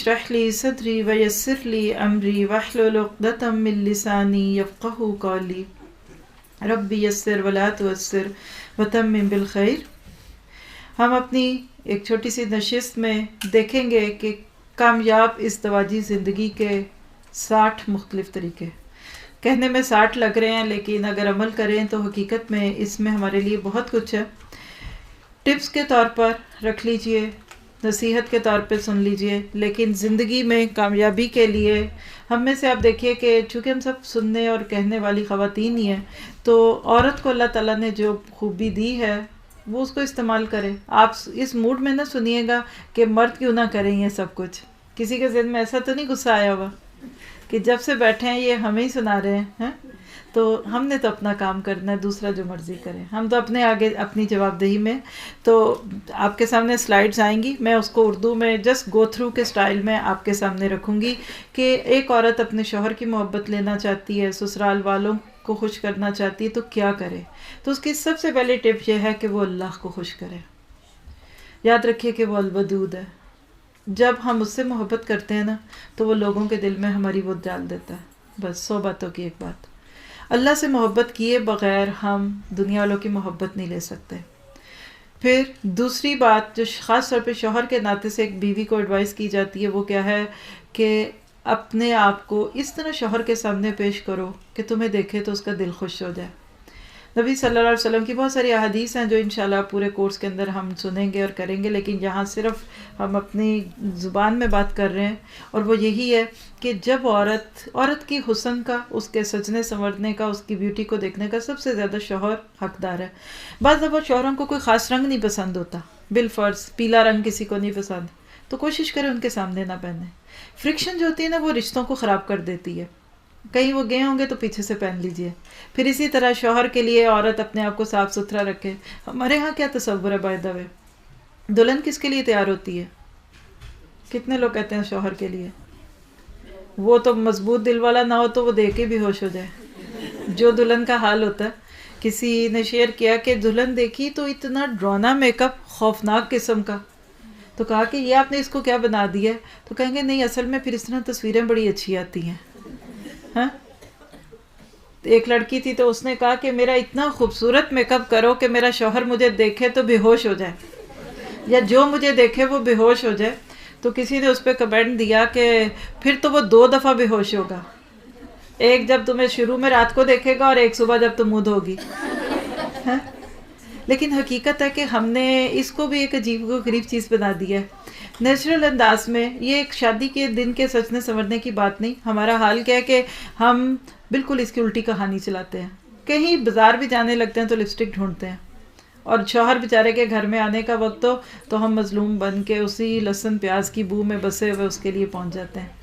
اشرح لی صدری ویسر لی امری واحلل عقدۃ من لسانی یفقہوا قولی رب یسر ولا تعسر وتمم بالخیر۔ ہم اپنی ایک چھوٹی سی نشست میں دیکھیں گے کہ کامیاب ازدواجی زندگی کے 60 مختلف طریقے۔ کہنے میں 60 لگ رہے ہیں، لیکن اگر عمل کریں تو حقیقت میں اس میں ہمارے لیے بہت کچھ ہے۔ ٹپس کے طور پر رکھ لیجئے، نصیحت کے طور پہ سن لیجئے، لیکن زندگی میں کامیابی کے لیے ہم میں سے آپ دیکھیے کہ چونکہ ہم سب سننے اور کہنے والی خواتین ہی ہیں، تو عورت کو اللہ تعالیٰ نے جو خوبی دی ہے وہ اس کو استعمال کرے۔ آپ اس موڈ میں نہ سنیے گا کہ مرد کیوں نہ کریں یہ سب کچھ۔ کسی کے ذہن میں ایسا تو نہیں غصہ آیا ہوا کہ جب سے بیٹھے ہیں یہ ہمیں ہی سنا رہے ہیں؟ تو ہم نے تو اپنا کام کرنا ہے، دوسرا جو مرضی کرے، ہم تو اپنے آگے اپنی جواب دہی میں۔ تو آپ کے سامنے سلائیڈز آئیں گی، میں اس کو اردو میں جسٹ گو تھرو کے سٹائل میں آپ کے سامنے رکھوں گی کہ ایک عورت اپنے شوہر کی محبت لینا چاہتی ہے، سسرال والوں کو خوش کرنا چاہتی ہے تو کیا کرے۔ تو اس کی سب سے پہلی ٹپ یہ ہے کہ وہ اللہ کو خوش کرے۔ یاد رکھیے کہ وہ الودود ہے۔ جب ہم اس سے محبت کرتے ہیں نا تو وہ لوگوں کے دل میں ہماری وہ ڈال دیتا ہے۔ بس 100 باتوں کی ایک بات، اللہ سے محبت کیے بغیر ہم دنیا والوں کی محبت نہیں لے سکتے۔ پھر دوسری بات جو خاص طور پہ شوہر کے ناطے سے ایک بیوی کو ایڈوائس کی جاتی ہے وہ کیا ہے کہ اپنے آپ کو اس طرح شوہر کے سامنے پیش کرو کہ تمہیں دیکھے تو اس کا دل خوش ہو جائے۔ نبی صلی اللہ علیہ وسلم کی بہت ساری احادیث ہیں جو انشاءاللہ پورے کورس کے اندر ہم سنیں گے اور کریں گے، لیکن یہاں صرف ہم اپنی زبان میں بات کر رہے ہیں، اور وہ یہی ہے کہ جب عورت کی حسن کا، اس کے سجنے سنورنے کا، اس کی بیوٹی کو دیکھنے کا سب سے زیادہ شوہر حقدار ہے۔ بعض دفعہ شوہروں کو کوئی خاص رنگ نہیں پسند ہوتا، بالفرض پیلا رنگ کسی کو نہیں پسند، تو کوشش کریں ان کے سامنے نہ پہنیں۔ فرکشن جو ہوتی ہے نا وہ رشتوں کو خراب کر دیتی ہے۔ کہیں وہ گئے ہوں گے تو پیچھے سے پہن لیجئے۔ پھر اسی طرح شوہر کے لیے عورت اپنے آپ کو صاف ستھرا رکھے۔ ہمارے ہاں کیا تصور ہے بائی دا وے، دلہن کس کے لیے تیار ہوتی ہے؟ کتنے لوگ کہتے ہیں شوہر کے لیے؟ وہ تو مضبوط دل والا نہ ہو تو وہ دیکھ کے بھی ہوش ہو جائے۔ جو دلہن کا حال ہوتا ہے، کسی نے شیئر کیا کہ دلہن دیکھی تو اتنا ڈرانا میک اپ، خوفناک قسم کا، تو کہا کہ یہ آپ نے اس کو کیا بنا دیا ہے؟ تو کہیں گے نہیں، اصل میں پھر اس طرح تصویریں بڑی اچھی آتی ہیں۔ ہاں، ایک لڑکی تھی تو اس نے کہا کہ میرا اتنا خوبصورت میک اپ کرو کہ میرا شوہر مجھے دیکھے تو بے ہوش ہو جائے، یا جو مجھے دیکھے وہ بے ہوش ہو جائے۔ تو کسی نے اس پہ کمنٹ دیا کہ پھر تو وہ 2 دفعہ بے ہوش ہوگا، ایک جب تمہیں شروع میں رات کو دیکھے گا اور ایک صبح جب تم منہ دھوگی۔ ہاں؟ لیکن حقیقت ہے کہ ہم نے اس کو بھی ایک عجیب و غریب چیز بنا دی ہے نیچرل انداز میں۔ یہ ایک شادی کے دن کے سجنے سنورنے کی بات نہیں۔ ہمارا حال کیا ہے کہ ہم بالکل اس کی الٹی کہانی چلاتے ہیں۔ کہیں بازار بھی جانے لگتے ہیں تو لپسٹک ڈھونڈتے ہیں، اور شوہر بیچارے کے گھر میں آنے کا وقت ہو تو ہم مظلوم بن کے اسی لہسن پیاز کی بو میں بسے ہوئے اس کے لیے پہنچ جاتے ہیں۔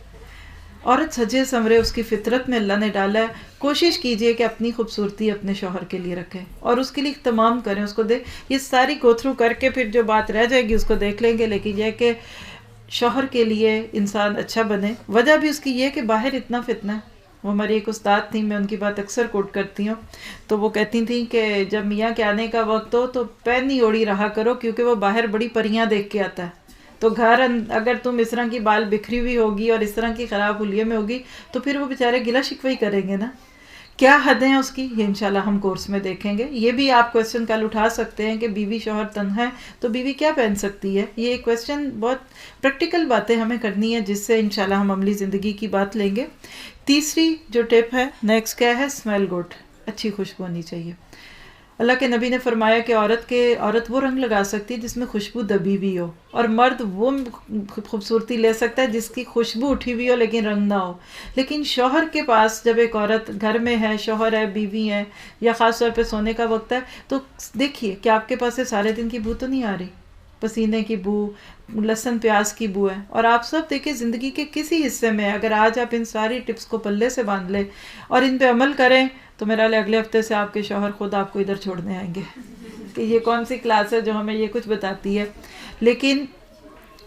عورت سجے سنورے اس کی فطرت میں اللہ نے ڈالا ہے۔ کوشش کیجئے کہ اپنی خوبصورتی اپنے شوہر کے لیے رکھیں اور اس کے لیے اہتمام کریں، اس کو دے۔ یہ ساری گو تھرو کر کے پھر جو بات رہ جائے گی اس کو دیکھ لیں گے، لیکن یہ کہ شوہر کے لیے انسان اچھا بنے۔ وجہ بھی اس کی یہ کہ باہر اتنا فتنہ ہے۔ وہ ہماری ایک استاد تھیں، میں ان کی بات اکثر کوٹ کرتی ہوں، تو وہ کہتی تھیں کہ جب میاں کے آنے کا وقت ہو تو پہنی اوڑی رہا کرو، کیونکہ وہ باہر بڑی پریاں دیکھ کے آتا ہے۔ تو گھر اگر تم اس طرح کی بال بکھری ہوئی ہوگی اور اس طرح کی خراب حلیے میں ہوگی تو پھر وہ بیچارے گلا شکوہ ہی کریں گے نا۔ کیا حدیں ہیں اس کی، یہ انشاءاللہ ہم کورس میں دیکھیں گے۔ یہ بھی آپ کویسچن کل اٹھا سکتے ہیں کہ بیوی شوہر تنہا ہے تو بیوی کیا پہن سکتی ہے۔ یہ کویسچن بہت پریکٹیکل باتیں ہمیں کرنی ہے جس سے انشاءاللہ ہم عملی زندگی کی بات لیں گے۔ تیسری جو ٹپ ہے نیکسٹ کیا ہے، اسمیل گڈ، اچھی خوشبو ہونی چاہیے۔ اللہ کے نبی نے فرمایا کہ عورت وہ رنگ لگا سکتی ہے جس میں خوشبو دبی ہوئی ہو، اور مرد وہ خوبصورتی لے سکتا ہے جس کی خوشبو اٹھی ہوئی ہو لیکن رنگ نہ ہو۔ لیکن شوہر کے پاس جب ایک عورت گھر میں ہے، شوہر ہے، بیوی ہے، یا خاص طور پہ سونے کا وقت ہے، تو دیکھیے کہ آپ کے پاس سے سارے دن کی بو تو نہیں آ رہی، پسینے کی بو، لہسن پیاز کی بو ہے۔ اور آپ سب دیکھیں زندگی کے کسی حصے میں اگر آج آپ ان ساری ٹپس کو پلے سے باندھ لیں اور ان پہ عمل کریں تو میرا اگلے ہفتے سے آپ کے شوہر خود آپ کو ادھر چھوڑنے آئیں گے کہ یہ کون سی کلاس ہے جو ہمیں یہ کچھ بتاتی ہے۔ لیکن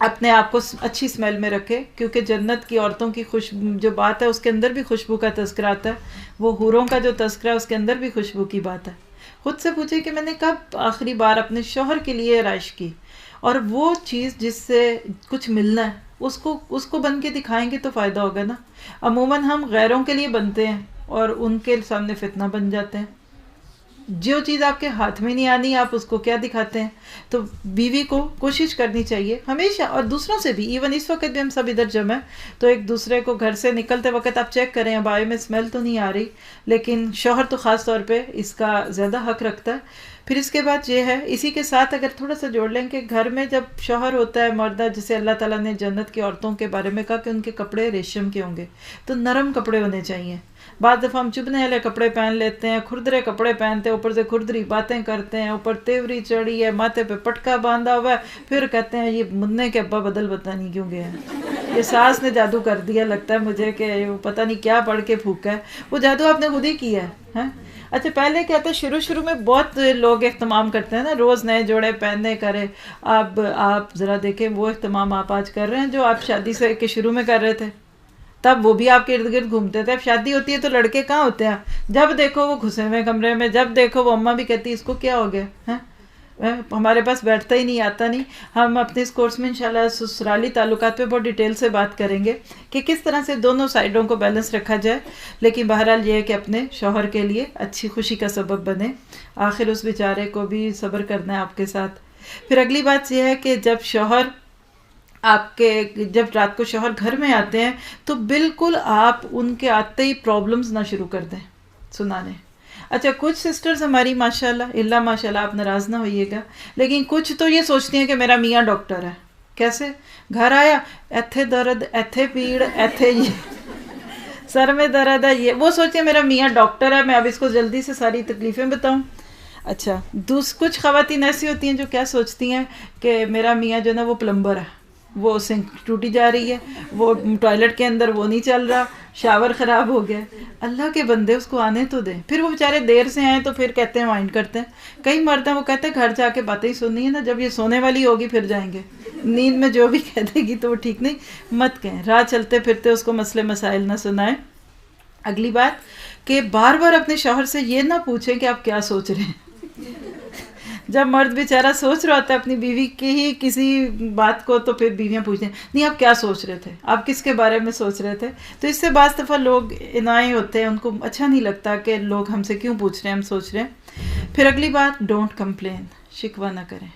اپنے آپ کو اچھی اسمیل میں رکھے، کیونکہ جنت کی عورتوں کی جو بات ہے اس کے اندر بھی خوشبو کا تذکرہ آتا ہے، وہ حوروں کا جو تذکرہ ہے اس کے اندر بھی خوشبو کی بات ہے۔ خود سے پوچھے کہ میں نے کب آخری بار اپنے شوہر کے لیے رائش کی، اور وہ چیز جس سے کچھ ملنا ہے اس کو بن کے دکھائیں گے تو فائدہ ہوگا نا. عموماً ہم غیروں کے لیے بنتے ہیں اور ان کے سامنے فتنہ بن جاتے ہیں. جو چیز آپ کے ہاتھ میں نہیں آنی آپ اس کو کیا دکھاتے ہیں. تو بیوی کو کوشش کرنی چاہیے ہمیشہ, اور دوسروں سے بھی, ایون اس وقت بھی ہم سب ادھر جمع ہیں تو ایک دوسرے کو گھر سے نکلتے وقت آپ چیک کریں ابائے میں اسمیل تو نہیں آ رہی, لیکن شوہر تو خاص طور پہ اس کا زیادہ حق رکھتا ہے. پھر اس کے بعد یہ ہے, اسی کے ساتھ اگر تھوڑا سا جوڑ لیں کہ گھر میں جب شوہر ہوتا ہے مردہ, جسے اللہ تعالیٰ نے جنت کی عورتوں کے بارے میں کہا کہ ان کے کپڑے ریشم کے ہوں گے, تو نرم کپڑے ہونے چاہیے. بعض دفعہ ہم چبھنے والے کپڑے پہن لیتے ہیں, کھردرے کپڑے پہنتے ہیں, اوپر سے کھردری باتیں کرتے ہیں, اوپر تیوری چڑھی ہے, ماتھے پہ پٹکا باندھا ہوا ہے, پھر کہتے ہیں یہ مننے کے ابا بدل پتہ نہیں کیوں گئے ہیں, یہ ساس نے جادو کر دیا لگتا ہے مجھے کہ پتہ نہیں کیا پڑھ کے پھونکا ہے. وہ جادو آپ نے خود ہی کیا ہے. اچھا پہلے کہتے ہیں شروع میں بہت لوگ اہتمام کرتے ہیں نا, روز نئے جوڑے پہننے کرے. اب آپ ذرا دیکھیں وہ اہتمام آپ آج کر رہے ہیں جو آپ شادی سے کے شروع میں کر رہے تھے, تب وہ بھی آپ کے ارد گرد گھومتے تھے. اب شادی ہوتی ہے تو لڑکے کہاں ہوتے ہیں, جب دیکھو وہ گھسے ہوئے کمرے میں, جب دیکھو وہ اماں بھی کہتی اس کو کیا ہو گیا, ہمارے پاس بیٹھتا ہی نہیں, آتا نہیں. ہم اپنے اس کورس میں انشاءاللہ سسرالی تعلقات پہ بہت ڈیٹیل سے بات کریں گے کہ کس طرح سے دونوں سائڈوں کو بیلنس رکھا جائے. لیکن بہرحال یہ ہے کہ اپنے شوہر کے لیے اچھی خوشی کا سبب بنے, آخر اس بیچارے کو بھی صبر کرنا ہے آپ کے ساتھ. پھر اگلی بات یہ ہے کہ جب رات کو شوہر گھر میں آتے ہیں تو بالکل آپ ان کے آتے ہی پرابلمز نہ شروع کر دیں سنانے. اچھا کچھ سسٹرز ہماری ماشاءاللہ ماشاءاللہ آپ ناراض نہ ہوئیے گا, لیکن کچھ تو یہ سوچتی ہیں کہ میرا میاں ڈاکٹر ہے. کیسے؟ گھر آیا ایتھے درد, ایتھے پیڑ, ایتھے یہ سر میں درد ہے, یہ وہ سوچیں میرا میاں ڈاکٹر ہے, میں اب اس کو جلدی سے ساری تکلیفیں بتاؤں. اچھا کچھ خواتین ایسی ہوتی ہیں جو کیا سوچتی ہیں کہ میرا میاں جو نا وہ پلمبر ہے, وہ سنک ٹوٹی جا رہی ہے, وہ ٹوائلٹ کے اندر وہ نہیں چل رہا, شاور خراب ہو گیا. اللہ کے بندے اس کو آنے تو دیں. پھر وہ بیچارے دیر سے آئیں تو پھر کہتے ہیں مائنڈ کرتے ہیں. کئی مرد ہیں وہ کہتے ہیں گھر جا کے باتیں ہی سننی ہے نا, جب یہ سونے والی ہوگی پھر جائیں گے, نیند میں جو بھی کہہ دے گی تو وہ ٹھیک نہیں, مت کہیں. راہ چلتے پھرتے اس کو مسئلے مسائل نہ سنائیں. اگلی بات کہ بار بار اپنے شوہر سے یہ نہ پوچھیں کہ آپ کیا سوچ رہے ہیں. جب مرد بیچارہ سوچ رہا ہوتا ہے اپنی بیوی کی ہی کسی بات کو, تو پھر بیویاں پوچھتے ہیں نہیں آپ کیا سوچ رہے تھے, آپ کس کے بارے میں سوچ رہے تھے. تو اس سے بعض دفعہ لوگ انائے ہوتے ہیں, ان کو اچھا نہیں لگتا کہ لوگ ہم سے کیوں پوچھ رہے ہیں, ہم سوچ رہے ہیں. پھر اگلی بات ڈونٹ کمپلین, شکوہ نہ کریں,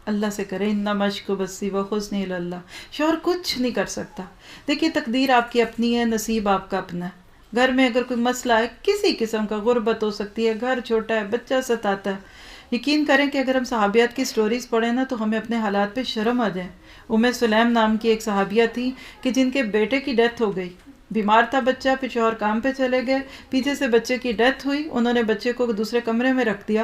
اللہ سے کریں. انما اشکو بثی وحزنی الی اللہ. شوہر کچھ نہیں کر سکتا. دیکھیے تقدیر آپ کی اپنی ہے, نصیب آپ کا اپنا ہے. گھر میں اگر کوئی مسئلہ ہے کسی قسم کا, غربت ہو سکتی ہے, گھر چھوٹا ہے, بچہ ستاتا ہے, یقین کریں کہ اگر ہم صحابیات کی سٹوریز پڑھیں نا تو ہمیں اپنے حالات پہ شرم آ جائے. سلیم نام کی ایک صحابیہ تھی کہ جن کے بیٹے کی ڈیتھ ہو گئی, بیمار تھا بچہ, پھر شوہر کام پہ چلے گئے, پیچھے سے بچے کی ڈیتھ ہوئی, انہوں نے بچے کو دوسرے کمرے میں رکھ دیا.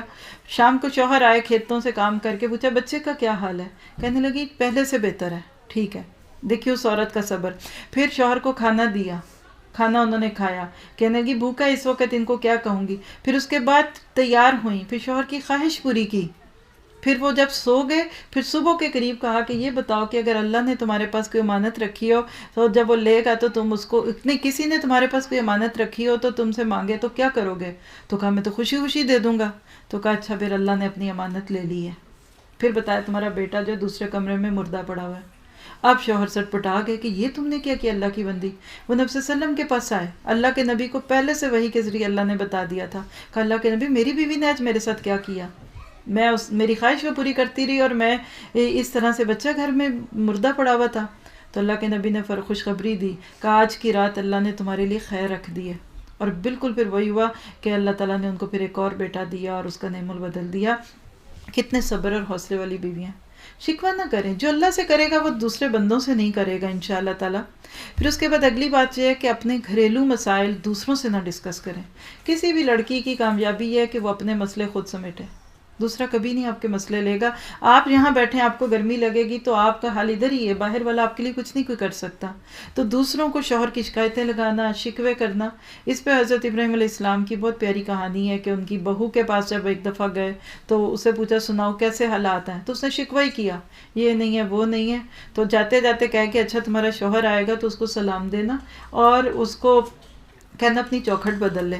شام کو شوہر آئے کھیتوں سے کام کر کے, پوچھا بچے کا کیا حال ہے, کہنے لگی پہلے سے بہتر ہے, ٹھیک ہے. دیکھیے اس عورت کا صبر. پھر شوہر کو کھانا دیا, کھانا انہوں نے کھایا, کہنے لگی بھوکا اس وقت ان کو کیا کہوں گی. پھر اس کے بعد تیار ہوئیں, پھر شوہر کی خواہش پوری کی. پھر وہ جب سو گئے, پھر صبح کے قریب کہا کہ یہ بتاؤ کہ اگر اللہ نے تمہارے پاس کوئی امانت رکھی ہو تو جب وہ لے گا تو تم اس کو, اتنی کسی نے تمہارے پاس کوئی امانت رکھی ہو تو تم سے مانگے تو کیا کرو گے. تو کہا میں تو خوشی خوشی دے دوں گا. تو کہا اچھا پھر اللہ نے اپنی امانت لے لی ہے. پھر بتایا تمہارا بیٹا جو دوسرے کمرے میں مردہ پڑا ہوا ہے. اب شوہر سٹ پٹا گئے کہ یہ تم نے کیا کیا اللہ کی بندی. وہ نبی صلی اللہ علیہ وسلم کے پاس آئے, اللہ کے نبی کو پہلے سے وحی کے ذریعے اللہ نے بتا دیا تھا. کہ اللہ کے نبی میری بیوی نے آج میرے ساتھ کیا کیا, میں میری خواہش کو پوری کرتی رہی اور میں اس طرح سے بچہ گھر میں مردہ پڑا ہوا تھا. تو اللہ کے نبی نے خوشخبری دی کہ آج کی رات اللہ نے تمہارے لیے خیر رکھ دی ہے. اور بالکل پھر وہی ہوا کہ اللہ تعالیٰ نے ان کو پھر ایک اور بیٹا دیا اور اس کا نعم البدل دیا. کتنے صبر اور حوصلے والی بیویاں. شکوہ نہ کریں, جو اللہ سے کرے گا وہ دوسرے بندوں سے نہیں کرے گا انشاءاللہ تعالیٰ. پھر اس کے بعد اگلی بات یہ ہے کہ اپنے گھریلو مسائل دوسروں سے نہ ڈسکس کریں. کسی بھی لڑکی کی کامیابی یہ ہے کہ وہ اپنے مسئلے خود سمیٹے, دوسرا کبھی نہیں آپ کے مسئلے لے گا. آپ یہاں بیٹھیں, آپ کو گرمی لگے گی تو آپ کا حال ادھر ہی ہے, باہر والا آپ کے لیے کچھ نہیں کوئی کر سکتا. تو دوسروں کو شوہر کی شکایتیں لگانا, شکوے کرنا, اس پہ حضرت ابراہیم علیہ السلام کی بہت پیاری کہانی ہے کہ ان کی بہو کے پاس جب ایک دفعہ گئے تو اسے پوچھا سناؤ کیسے حالات ہیں, تو اس نے شکوہ ہی کیا, یہ نہیں ہے وہ نہیں ہے. تو جاتے جاتے کہہ کہ اچھا تمہارا شوہر آئے گا تو اس کو سلام دینا اور اس کو کہنا اپنی چوکھٹ بدل لے.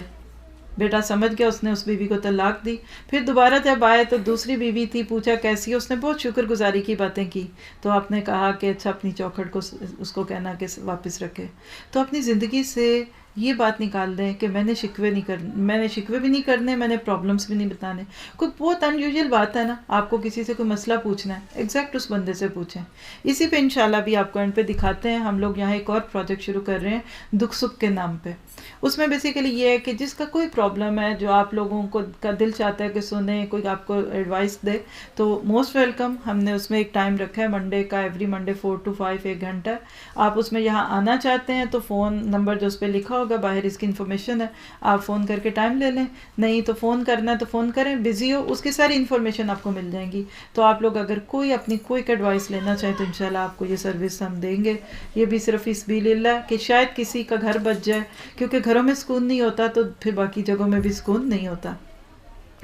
بیٹا سمجھ گیا، اس نے اس بیوی کو طلاق دی. پھر دوبارہ جب آئے تو دوسری بیوی تھی، پوچھا کیسی ہے، اس نے بہت شکر گزاری کی باتیں کی. تو آپ نے کہا کہ اچھا اپنی چوکھٹ کو اس کو کہنا کہ واپس رکھے. تو اپنی زندگی سے یہ بات نکال دیں کہ میں نے شکوے بھی نہیں کرنے، میں نے پرابلمس بھی نہیں بتانے. کوئی بہت ان یوزول بات ہے نا، آپ کو کسی سے کوئی مسئلہ پوچھنا ہے، ایگزیکٹ اس بندے سے پوچھیں. اسی پہ انشاءاللہ بھی آپ کو اینڈ پہ دکھاتے ہیں. ہم لوگ یہاں ایک اور پروجیکٹ شروع کر رہے ہیں دکھ سکھ کے نام پہ. اس میں بیسیکلی یہ ہے کہ جس کا کوئی پرابلم ہے، جو آپ لوگوں کو کا دل چاہتا ہے کہ سنیں، کوئی آپ کو ایڈوائس دے، تو موسٹ ویلکم. ہم نے اس میں ایک ٹائم رکھا ہے منڈے کا، ایوری منڈے 4 to 5 1 گھنٹہ. آپ اس میں یہاں آنا چاہتے ہیں تو فون نمبر جو اس پہ لکھا ہوگا باہر اس کی انفارمیشن ہے، آپ فون کر کے ٹائم لے لیں. نہیں تو فون کرنا ہے تو فون کریں، بزی ہو اس کی ساری انفارمیشن آپ کو مل جائیں گی. تو آپ لوگ اگر کوئی اپنی کوئک ایڈوائس لینا چاہیں تو انشاءاللہ آپ کو یہ سروس ہم دیں گے. یہ بھی صرف اس سبیل اللہ کہ شاید کسی کا گھر بچ جائے، کیونکہ گھروں میں سکون نہیں ہوتا تو پھر باقی جگہوں میں بھی سکون نہیں ہوتا.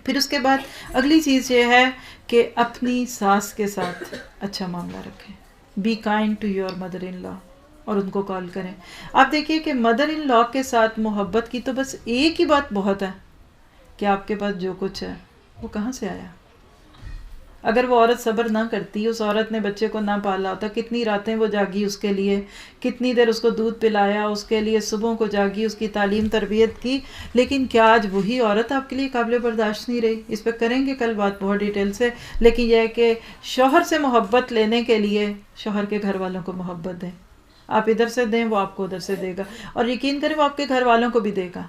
پھر اس کے بعد اگلی چیز یہ ہے کہ اپنی ساس کے ساتھ اچھا معاملہ رکھیں. Be kind to your mother in law, اور ان کو کال کریں. آپ دیکھیے کہ مدر ان لا کے ساتھ محبت کی تو بس ایک ہی بات بہت ہے کہ آپ کے پاس جو کچھ ہے وہ کہاں سے آیا. اگر وہ عورت صبر نہ کرتی، اس عورت نے بچے کو نہ پالا ہوتا، کتنی راتیں وہ جاگی اس کے لیے، کتنی دیر اس کو دودھ پلایا اس کے لیے، صبح کو جاگی اس کی تعلیم تربیت کی. لیکن کیا آج وہی عورت آپ کے لیے قابل برداشت نہیں رہی؟ اس پہ کریں گے کل بات بہت ڈیٹیل سے. لیکن یہ ہے کہ شوہر سے محبت لینے کے لیے شوہر کے گھر والوں کو محبت دیں. آپ ادھر سے دیں، وہ آپ کو ادھر سے دے گا، اور یقین کریں وہ آپ کے گھر والوں کو بھی دے گا.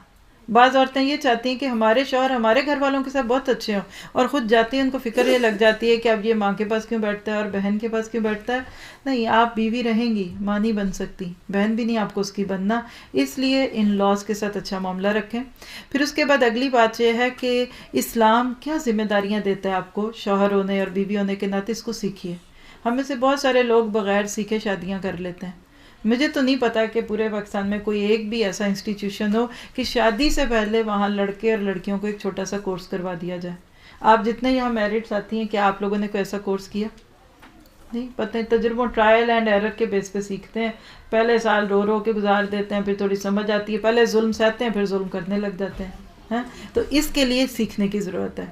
بعض عورتیں یہ چاہتی ہیں کہ ہمارے شوہر ہمارے گھر والوں کے ساتھ بہت اچھے ہوں، اور خود جاتی ہیں ان کو فکر یہ لگ جاتی ہے کہ اب یہ ماں کے پاس کیوں بیٹھتا ہے اور بہن کے پاس کیوں بیٹھتا ہے. نہیں، آپ بیوی رہیں گی، ماں نہیں بن سکتی، بہن بھی نہیں آپ کو اس کی بننا. اس لیے ان لاز کے ساتھ اچھا معاملہ رکھیں. پھر اس کے بعد اگلی بات یہ ہے کہ اسلام کیا ذمہ داریاں دیتا ہے آپ کو شوہر ہونے اور بیوی ہونے کے ناطے، اس کو سیکھیے. ہم میں سے بہت سارے لوگ بغیر سیکھے شادیاں کر لیتے ہیں. مجھے تو نہیں پتا کہ پورے پاکستان میں کوئی ایک بھی ایسا انسٹیٹیوشن ہو کہ شادی سے پہلے وہاں لڑکے اور لڑکیوں کو ایک چھوٹا سا کورس کروا دیا جائے. آپ جتنے یہاں میرٹ آتی ہیں، کیا آپ لوگوں نے کوئی ایسا کورس کیا؟ نہیں پتہ. تجربوں ٹرائل اینڈ ایرر کے بیس پہ سیکھتے ہیں. پہلے سال رو رو کے گزار دیتے ہیں، پھر تھوڑی سمجھ آتی ہے، پہلے ظلم سہتے ہیں، پھر ظلم کرنے لگ جاتے ہیں. تو اس کے لیے سیکھنے کی ضرورت ہے.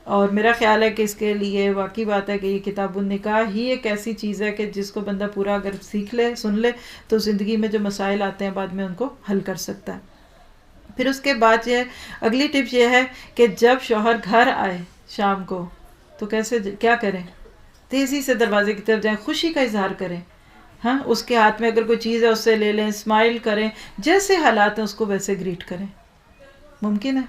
اور میرا خیال ہے کہ اس کے لیے واقعی بات ہے کہ یہ کتاب النکاح ہی ایک ایسی چیز ہے کہ جس کو بندہ پورا اگر سیکھ لے، سن لے، تو زندگی میں جو مسائل آتے ہیں بعد میں ان کو حل کر سکتا ہے. پھر اس کے بعد یہ اگلی ٹپ یہ ہے کہ جب شوہر گھر آئے شام کو تو کیا کریں؟ تیزی سے دروازے کی طرف جائیں، خوشی کا اظہار کریں. اس کے ہاتھ میں اگر کوئی چیز ہے اس سے لے لیں، اسمائل کریں، جیسے حالات ہیں اس کو ویسے گریٹ کریں. ممکن ہے؟